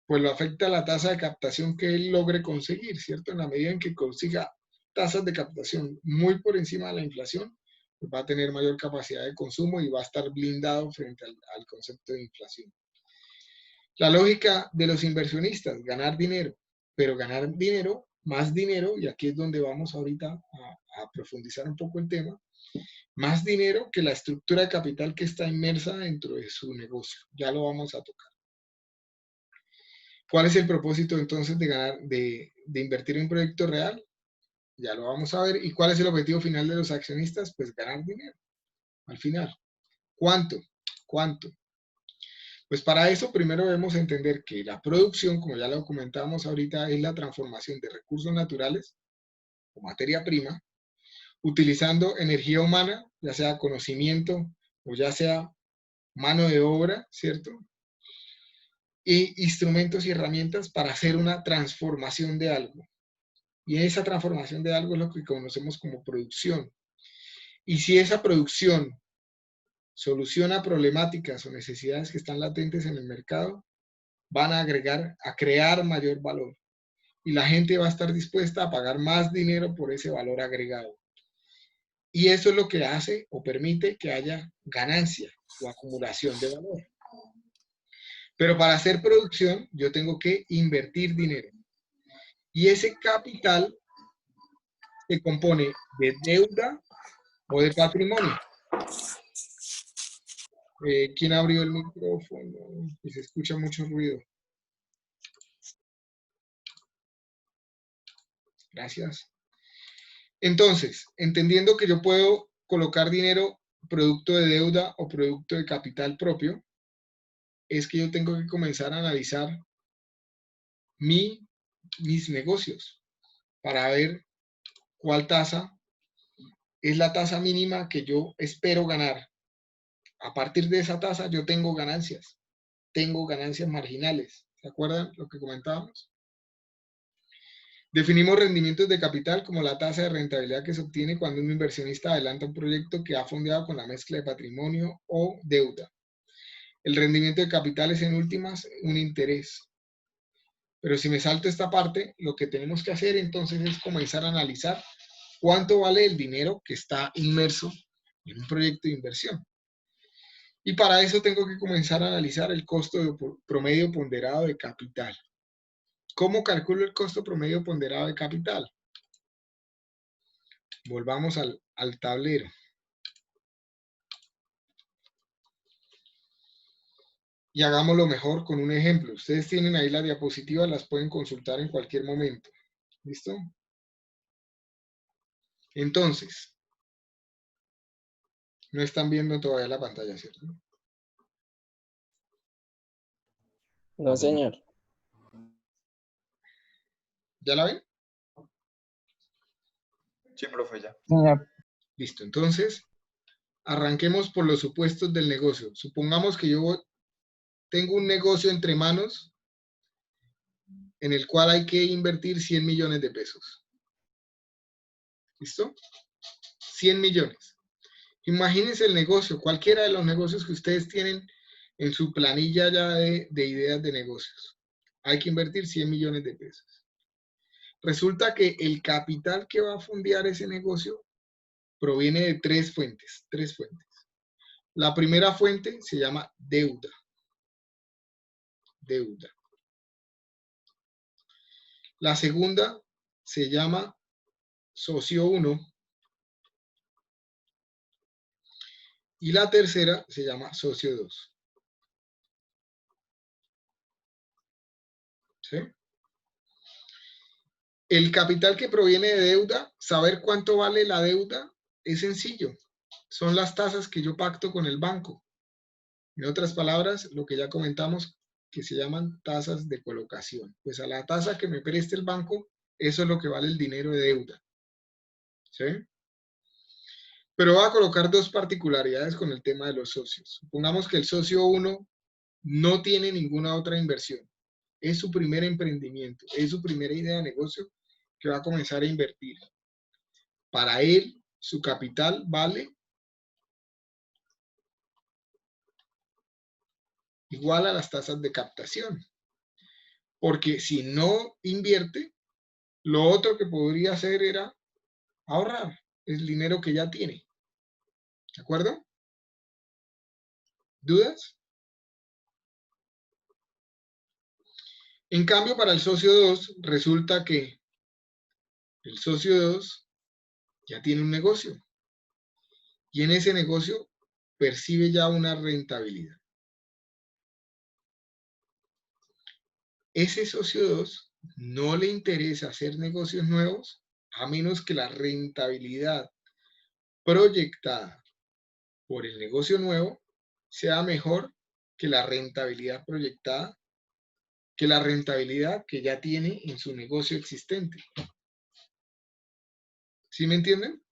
pues lo afecta la tasa de captación que él logre conseguir, ¿cierto? En la medida en que consiga tasas de captación muy por encima de la inflación, pues va a tener mayor capacidad de consumo y va a estar blindado frente al concepto de inflación. La lógica de los inversionistas, ganar dinero, pero ganar dinero, más dinero, y aquí es donde vamos ahorita a profundizar un poco el tema, más dinero que la estructura de capital que está inmersa dentro de su negocio. Ya lo vamos a tocar. ¿Cuál es el propósito entonces de invertir en un proyecto real? Ya lo vamos a ver. ¿Y cuál es el objetivo final de los accionistas? Pues ganar dinero. Al final. ¿Cuánto? ¿Cuánto? Pues para eso primero debemos entender que la producción, como ya lo comentábamos ahorita, es la transformación de recursos naturales o materia prima, utilizando energía humana, ya sea conocimiento o ya sea mano de obra, ¿cierto? Y instrumentos y herramientas para hacer una transformación de algo. Y esa transformación de algo es lo que conocemos como producción. Y si esa producción soluciona problemáticas o necesidades que están latentes en el mercado, van a crear mayor valor. Y la gente va a estar dispuesta a pagar más dinero por ese valor agregado. Y eso es lo que hace o permite que haya ganancia o acumulación de valor. Pero para hacer producción, yo tengo que invertir dinero. Y ese capital se compone de deuda o de patrimonio. ¿Quién abrió el micrófono? Y se escucha mucho ruido. Gracias. Entonces, entendiendo que yo puedo colocar dinero producto de deuda o producto de capital propio, es que yo tengo que comenzar a analizar mis negocios para ver cuál tasa es la tasa mínima que yo espero ganar. A partir de esa tasa yo tengo ganancias marginales. ¿Se acuerdan lo que comentábamos? Definimos rendimientos de capital como la tasa de rentabilidad que se obtiene cuando un inversionista adelanta un proyecto que ha fondeado con la mezcla de patrimonio o deuda. El rendimiento de capital es en últimas un interés. Pero si me salto esta parte, lo que tenemos que hacer entonces es comenzar a analizar cuánto vale el dinero que está inmerso en un proyecto de inversión. Y para eso tengo que comenzar a analizar el costo promedio ponderado de capital. ¿Cómo calculo el costo promedio ponderado de capital? Volvamos al tablero. Y hagámoslo mejor con un ejemplo. Ustedes tienen ahí las diapositivas, las pueden consultar en cualquier momento. ¿Listo? Entonces, no están viendo todavía la pantalla, ¿cierto? No, señor. ¿Ya la ven? Sí, profe, ya. Listo, entonces, arranquemos por los supuestos del negocio. Supongamos que yo tengo un negocio entre manos en el cual hay que invertir 100 millones de pesos. ¿Listo? 100 millones. Imagínense el negocio, cualquiera de los negocios que ustedes tienen en su planilla ya de ideas de negocios. Hay que invertir 100 millones de pesos. Resulta que el capital que va a fondear ese negocio proviene de tres fuentes. La primera fuente se llama deuda. Deuda. La segunda se llama socio 1. Y la tercera se llama socio 2. ¿Sí? El capital que proviene de deuda, saber cuánto vale la deuda, es sencillo. Son las tasas que yo pacto con el banco. En otras palabras, lo que ya comentamos, que se llaman tasas de colocación. Pues a la tasa que me preste el banco, eso es lo que vale el dinero de deuda. ¿Sí? Pero voy a colocar dos particularidades con el tema de los socios. Supongamos que el socio 1 no tiene ninguna otra inversión. Es su primer emprendimiento, es su primera idea de negocio que va a comenzar a invertir. Para él, su capital vale igual a las tasas de captación. Porque si no invierte, lo otro que podría hacer era ahorrar el dinero que ya tiene. ¿De acuerdo? ¿Dudas? En cambio, para el socio 2, resulta que el socio 2 ya tiene un negocio y en ese negocio percibe ya una rentabilidad. Ese socio 2 no le interesa hacer negocios nuevos a menos que la rentabilidad proyectada por el negocio nuevo sea mejor que la rentabilidad proyectada, que la rentabilidad que ya tiene en su negocio existente. ¿Sí me entienden?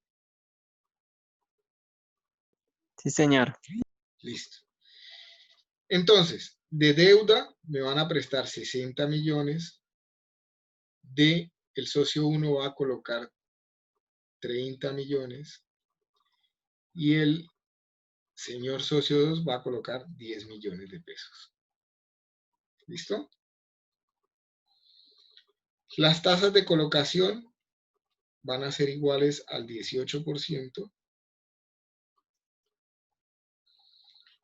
Sí, señor. Listo. Entonces, de deuda me van a prestar 60 millones, de el socio 1 va a colocar 30 millones y el señor socio 2 va a colocar 10 millones de pesos. ¿Listo? Las tasas de colocación van a ser iguales al 18%.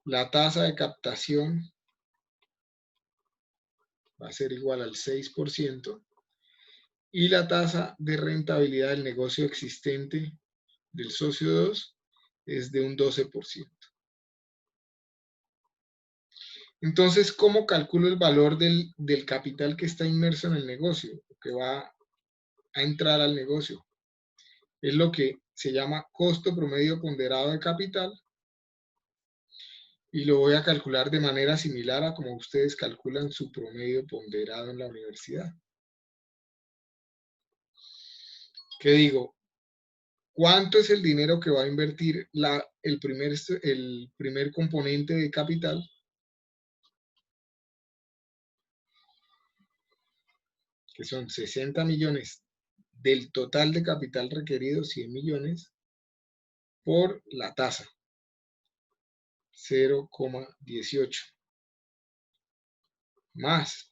La tasa de captación va a ser igual al 6%. Y la tasa de rentabilidad del negocio existente del socio 2 es de un 12%. Entonces, ¿cómo calculo el valor del capital que está inmerso en el negocio, que va a entrar al negocio? Es lo que se llama costo promedio ponderado de capital y lo voy a calcular de manera similar a como ustedes calculan su promedio ponderado en la universidad. ¿Qué digo? ¿Cuánto es el dinero que va a invertir el primer componente de capital? Que son 60 millones del total de capital requerido, 100 millones, por la tasa, 0,18. Más.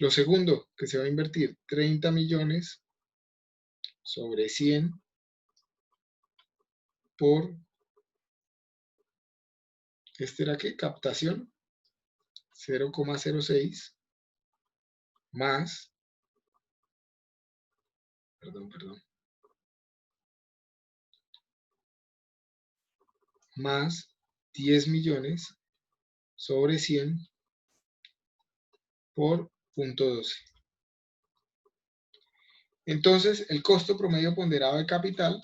Lo segundo que se va a invertir, 30 millones sobre 100 por, ¿este era qué? Captación, 0,06 más, más 10 millones sobre 100 por 0,12. Entonces, el costo promedio ponderado de capital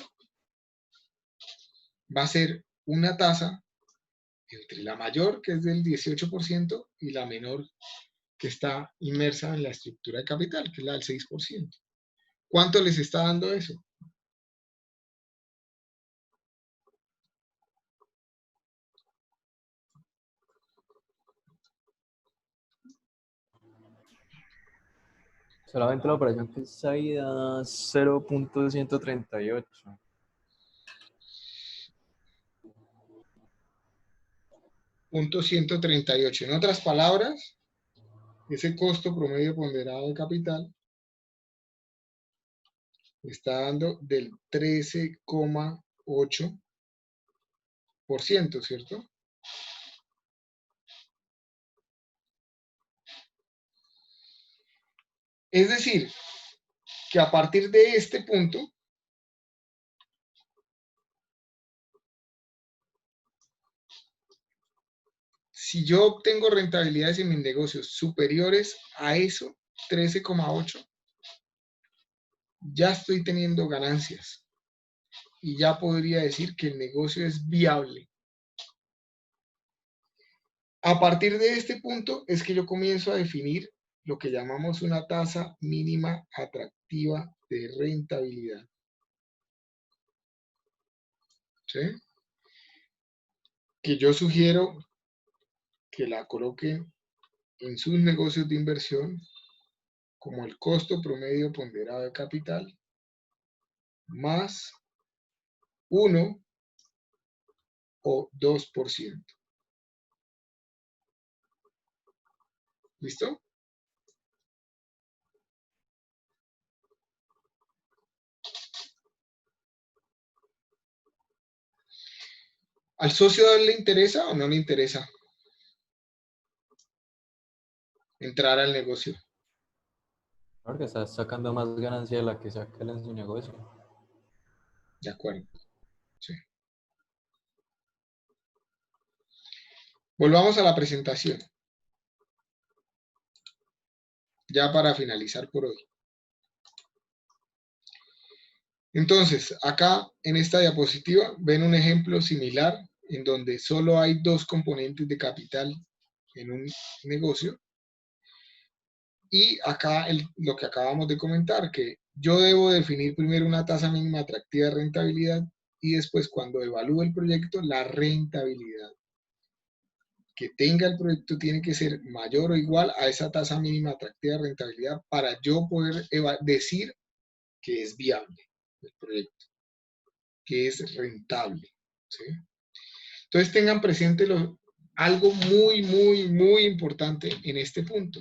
va a ser una tasa entre la mayor, que es del 18%, y la menor, que está inmersa en la estructura de capital, que es la del 6%. ¿Cuánto les está dando eso? Solamente la operación que está ahí da 0.138. Punto 138. En otras palabras, ese costo promedio ponderado de capital está dando del 13,8%, ¿cierto? Es decir, que a partir de este punto, si yo obtengo rentabilidades en mis negocios superiores a eso, 13,8, ya estoy teniendo ganancias y ya podría decir que el negocio es viable. A partir de este punto es que yo comienzo a definir lo que llamamos una tasa mínima atractiva de rentabilidad. ¿Sí? Que yo sugiero que la coloquen en sus negocios de inversión como el costo promedio ponderado de capital más 1 o 2%. ¿Listo? ¿Al socio le interesa o no le interesa entrar al negocio? Porque estás sacando más ganancia de la que saca él en su negocio. De acuerdo. Sí. Volvamos a la presentación. Ya para finalizar por hoy. Entonces, acá en esta diapositiva ven un ejemplo similar en donde solo hay dos componentes de capital en un negocio. Y acá lo que acabamos de comentar, que yo debo definir primero una tasa mínima atractiva de rentabilidad y después, cuando evalúe el proyecto, la rentabilidad que tenga el proyecto tiene que ser mayor o igual a esa tasa mínima atractiva de rentabilidad para yo poder decir que es viable el proyecto, que es rentable, ¿sí? Entonces tengan presente algo muy, muy, muy importante en este punto.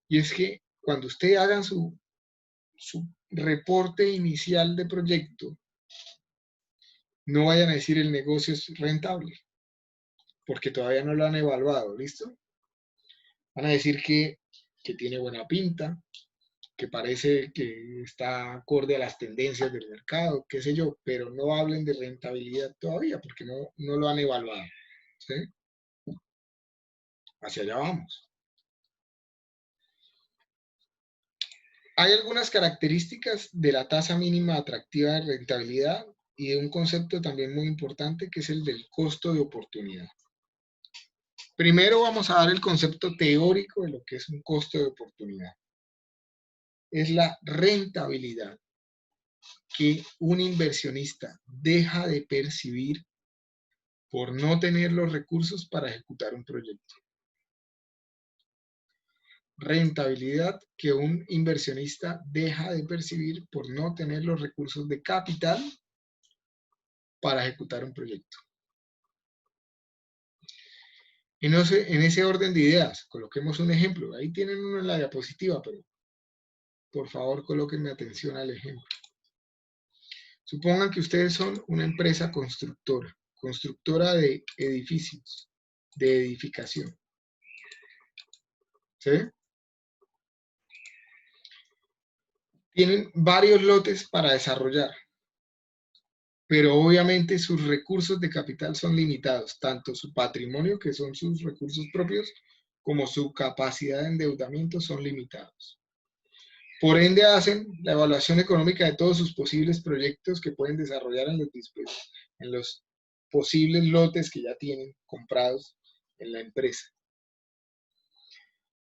Y es que cuando ustedes hagan su reporte inicial de proyecto, no vayan a decir el negocio es rentable, porque todavía no lo han evaluado, ¿listo? Van a decir que tiene buena pinta, que parece que está acorde a las tendencias del mercado, qué sé yo, pero no hablen de rentabilidad todavía, porque no lo han evaluado, ¿sí? Hacia allá vamos. Hay algunas características de la tasa mínima atractiva de rentabilidad y de un concepto también muy importante que es el del costo de oportunidad. Primero vamos a dar el concepto teórico de lo que es un costo de oportunidad. Es la rentabilidad que un inversionista deja de percibir por no tener los recursos para ejecutar un proyecto. Rentabilidad que un inversionista deja de percibir por no tener los recursos de capital para ejecutar un proyecto. En ese orden de ideas, coloquemos un ejemplo. Ahí tienen uno en la diapositiva, pero por favor colóquenme atención al ejemplo. Supongan que ustedes son una empresa constructora de edificios, de edificación. ¿Sí? Tienen varios lotes para desarrollar, pero obviamente sus recursos de capital son limitados, tanto su patrimonio, que son sus recursos propios, como su capacidad de endeudamiento son limitados. Por ende, hacen la evaluación económica de todos sus posibles proyectos que pueden desarrollar en los posibles lotes que ya tienen comprados en la empresa.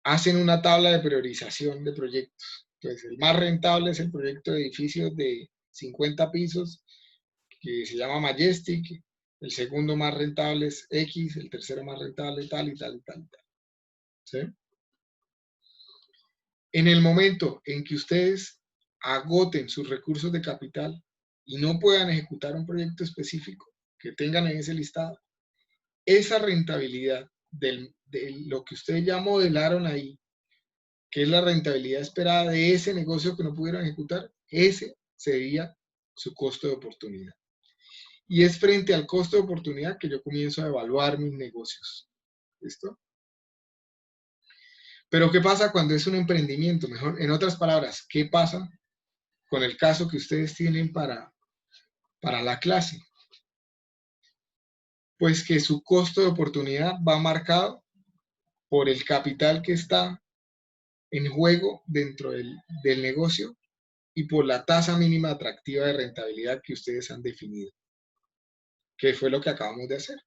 Hacen una tabla de priorización de proyectos. Entonces, el más rentable es el proyecto de edificios de 50 pisos, que se llama Majestic. El segundo más rentable es X, el tercero más rentable tal y tal y tal y tal. ¿Sí? En el momento en que ustedes agoten sus recursos de capital y no puedan ejecutar un proyecto específico que tengan en ese listado, esa rentabilidad de lo que ustedes ya modelaron ahí, que es la rentabilidad esperada de ese negocio que no pudieron ejecutar, ese sería su costo de oportunidad. Y es frente al costo de oportunidad que yo comienzo a evaluar mis negocios. ¿Listo? Pero ¿qué pasa cuando es un emprendimiento? Mejor, en otras palabras, ¿qué pasa con el caso que ustedes tienen para la clase? Pues que su costo de oportunidad va marcado por el capital que está en juego dentro del negocio y por la tasa mínima atractiva de rentabilidad que ustedes han definido, que fue lo que acabamos de hacer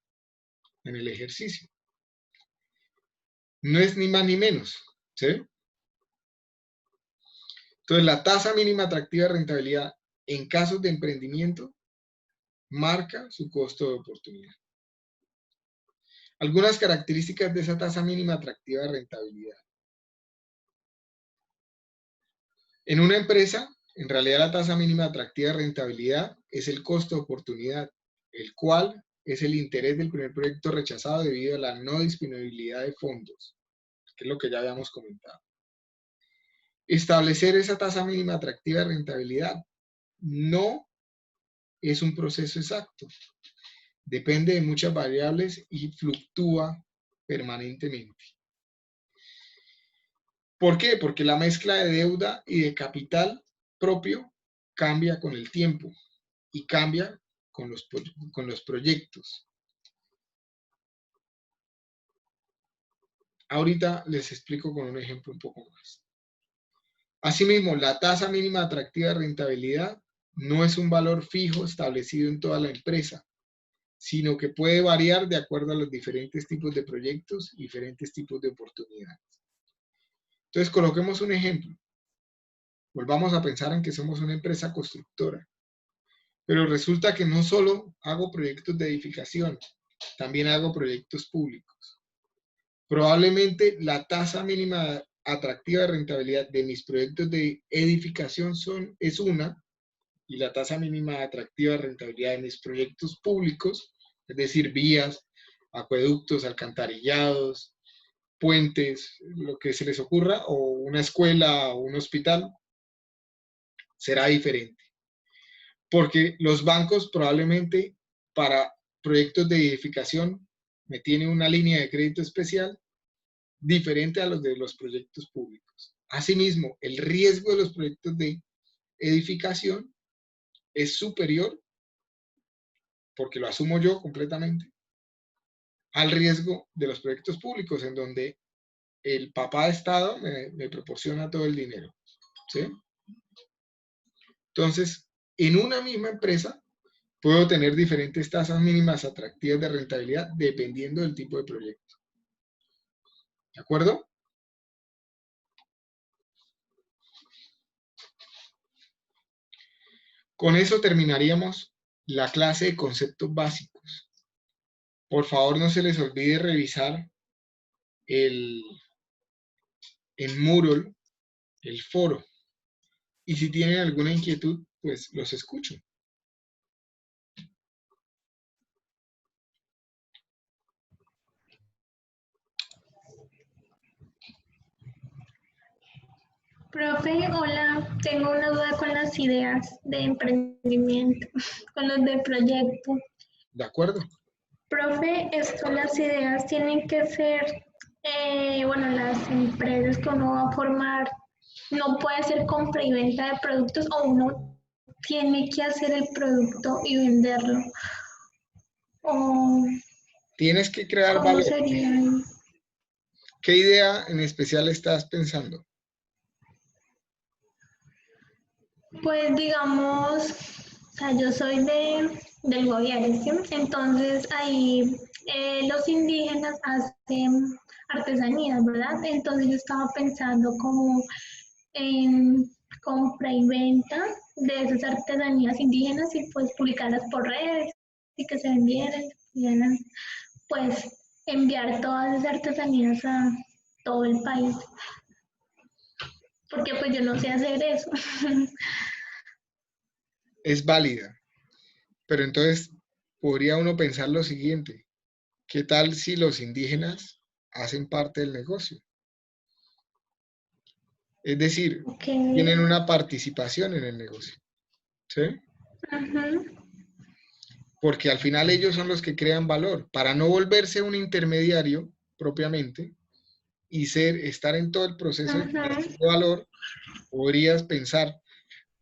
en el ejercicio. No es ni más ni menos, ¿sí? Entonces, la tasa mínima atractiva de rentabilidad en casos de emprendimiento marca su costo de oportunidad. Algunas características de esa tasa mínima atractiva de rentabilidad. En una empresa, en realidad la tasa mínima atractiva de rentabilidad es el costo de oportunidad, el cual es el interés del primer proyecto rechazado debido a la no disponibilidad de fondos, que es lo que ya habíamos comentado. Establecer esa tasa mínima atractiva de rentabilidad no es un proceso exacto. Depende de muchas variables y fluctúa permanentemente. ¿Por qué? Porque la mezcla de deuda y de capital propio cambia con el tiempo y cambia con los proyectos. Ahorita les explico con un ejemplo un poco más. Asimismo, la tasa mínima atractiva de rentabilidad no es un valor fijo establecido en toda la empresa, sino que puede variar de acuerdo a los diferentes tipos de proyectos y diferentes tipos de oportunidades. Entonces, coloquemos un ejemplo. Volvamos a pensar en que somos una empresa constructora, pero resulta que no solo hago proyectos de edificación, también hago proyectos públicos. Probablemente la tasa mínima atractiva de rentabilidad de mis proyectos de edificación es una, y la tasa mínima atractiva de rentabilidad de mis proyectos públicos, es decir, vías, acueductos, alcantarillados, puentes, lo que se les ocurra, o una escuela o un hospital, será diferente. Porque los bancos probablemente para proyectos de edificación me tienen una línea de crédito especial diferente a los de los proyectos públicos. Asimismo, el riesgo de los proyectos de edificación es superior, porque lo asumo yo completamente, al riesgo de los proyectos públicos, en donde el papá de Estado me proporciona todo el dinero. ¿Sí? Entonces, en una misma empresa puedo tener diferentes tasas mínimas atractivas de rentabilidad dependiendo del tipo de proyecto. ¿De acuerdo? Con eso terminaríamos la clase de conceptos básicos. Por favor, no se les olvide revisar en Moodle el foro. Y si tienen alguna inquietud, pues los escucho. Profe, hola, tengo una duda con las ideas de emprendimiento, con los de proyecto. De acuerdo. Profe, las ideas tienen que ser, bueno, las empresas que uno va a formar, no puede ser compra y venta de productos o uno tiene que hacer el producto y venderlo. O, tienes que crear ¿cómo valor. sería? ¿Qué idea en especial estás pensando? Pues digamos, o sea, yo soy del gobierno, ¿sí? Entonces ahí los indígenas hacen artesanías, ¿verdad? Entonces yo estaba pensando como en compra y venta de esas artesanías indígenas y pues publicarlas por redes y que se vendieran, pudieran pues enviar todas esas artesanías a todo el país. Porque pues yo no sé hacer eso. Es válida, pero entonces podría uno pensar lo siguiente: ¿qué tal si los indígenas hacen parte del negocio? Es decir, tienen una participación en el negocio. ¿Sí? Porque al final ellos son los que crean valor. Para no volverse un intermediario propiamente y estar en todo el proceso de creación de valor, podrías pensar,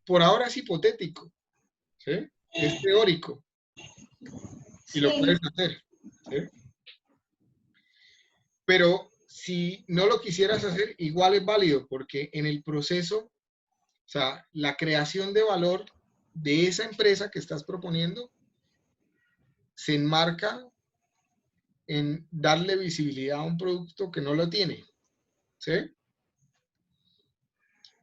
por ahora es hipotético, ¿sí? Es teórico y lo puedes hacer, ¿sí? Pero si no lo quisieras hacer, igual es válido, porque en el proceso, o sea, la creación de valor de esa empresa que estás proponiendo se enmarca en darle visibilidad a un producto que no lo tiene, ¿sí?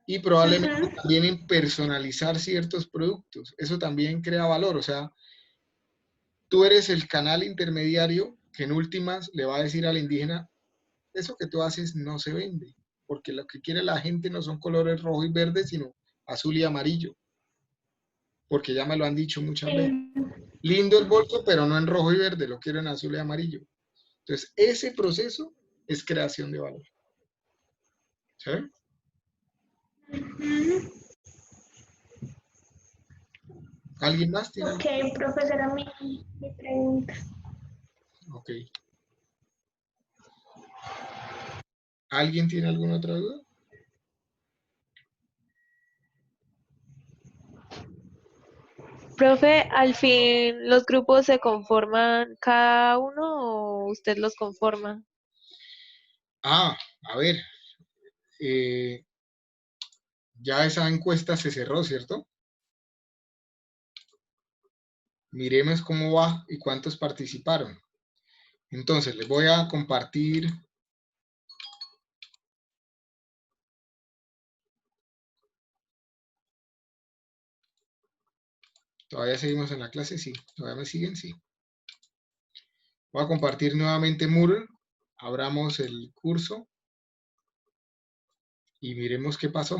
Y probablemente también en personalizar ciertos productos. Eso también crea valor. O sea, tú eres el canal intermediario que en últimas le va a decir al indígena, eso que tú haces no se vende, porque lo que quiere la gente no son colores rojo y verde, sino azul y amarillo. Porque ya me lo han dicho muchas veces. Lindo el bolso, pero no en rojo y verde, lo quiero en azul y amarillo. Entonces, ese proceso es creación de valor. ¿Sí? ¿Alguien más tiene? Ok, profesora, mi pregunta. Ok. ¿Alguien tiene alguna otra duda? Profe, ¿al fin los grupos se conforman cada uno o usted los conforma? Ah, a ver. Ya esa encuesta se cerró, ¿cierto? Miremos cómo va y cuántos participaron. Entonces, les voy a compartir. ¿Todavía seguimos en la clase? Sí. ¿Todavía me siguen? Sí. Voy a compartir nuevamente Moodle. Abramos el curso y miremos qué pasó.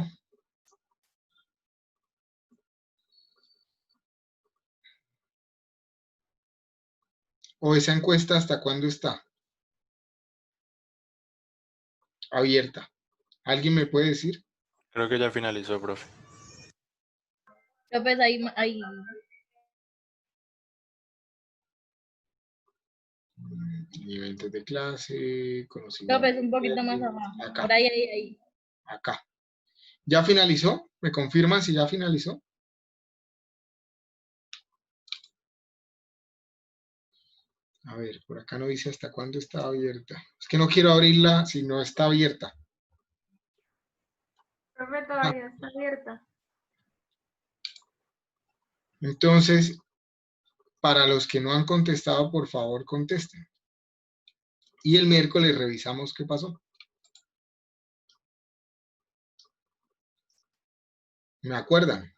¿O esa encuesta hasta cuándo está abierta? ¿Alguien me puede decir? Creo que ya finalizó, profe. Pues ahí. Niveles de clase, conocimiento. Pues un poquito más abajo. Acá. Por ahí. Acá. ¿Ya finalizó? ¿Me confirman si ya finalizó? A ver, por acá no dice hasta cuándo está abierta. Es que no quiero abrirla si no está abierta. Profe, todavía está abierta. Entonces, para los que no han contestado, por favor, contesten. Y el miércoles revisamos qué pasó. ¿Me acuerdan?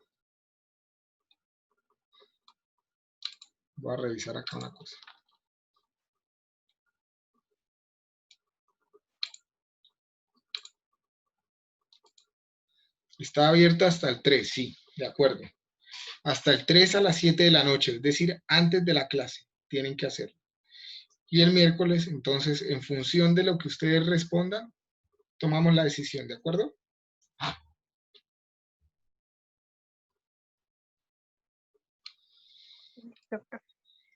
Voy a revisar acá una cosa. Está abierta hasta el 3, sí, de acuerdo. Hasta el 3 a las 7 de la noche, es decir, antes de la clase, tienen que hacerlo. Y el miércoles, entonces, en función de lo que ustedes respondan, tomamos la decisión, ¿de acuerdo?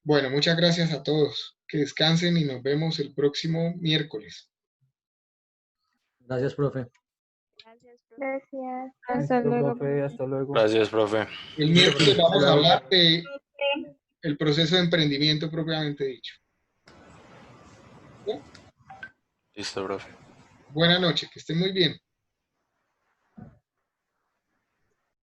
Bueno, muchas gracias a todos. Que descansen y nos vemos el próximo miércoles. Gracias, profe. Gracias. Hasta luego. Profe, hasta luego. Gracias, profe. El miércoles vamos a hablar de el proceso de emprendimiento propiamente dicho. ¿Sí? Listo, profe. Buenas noches, que estén muy bien.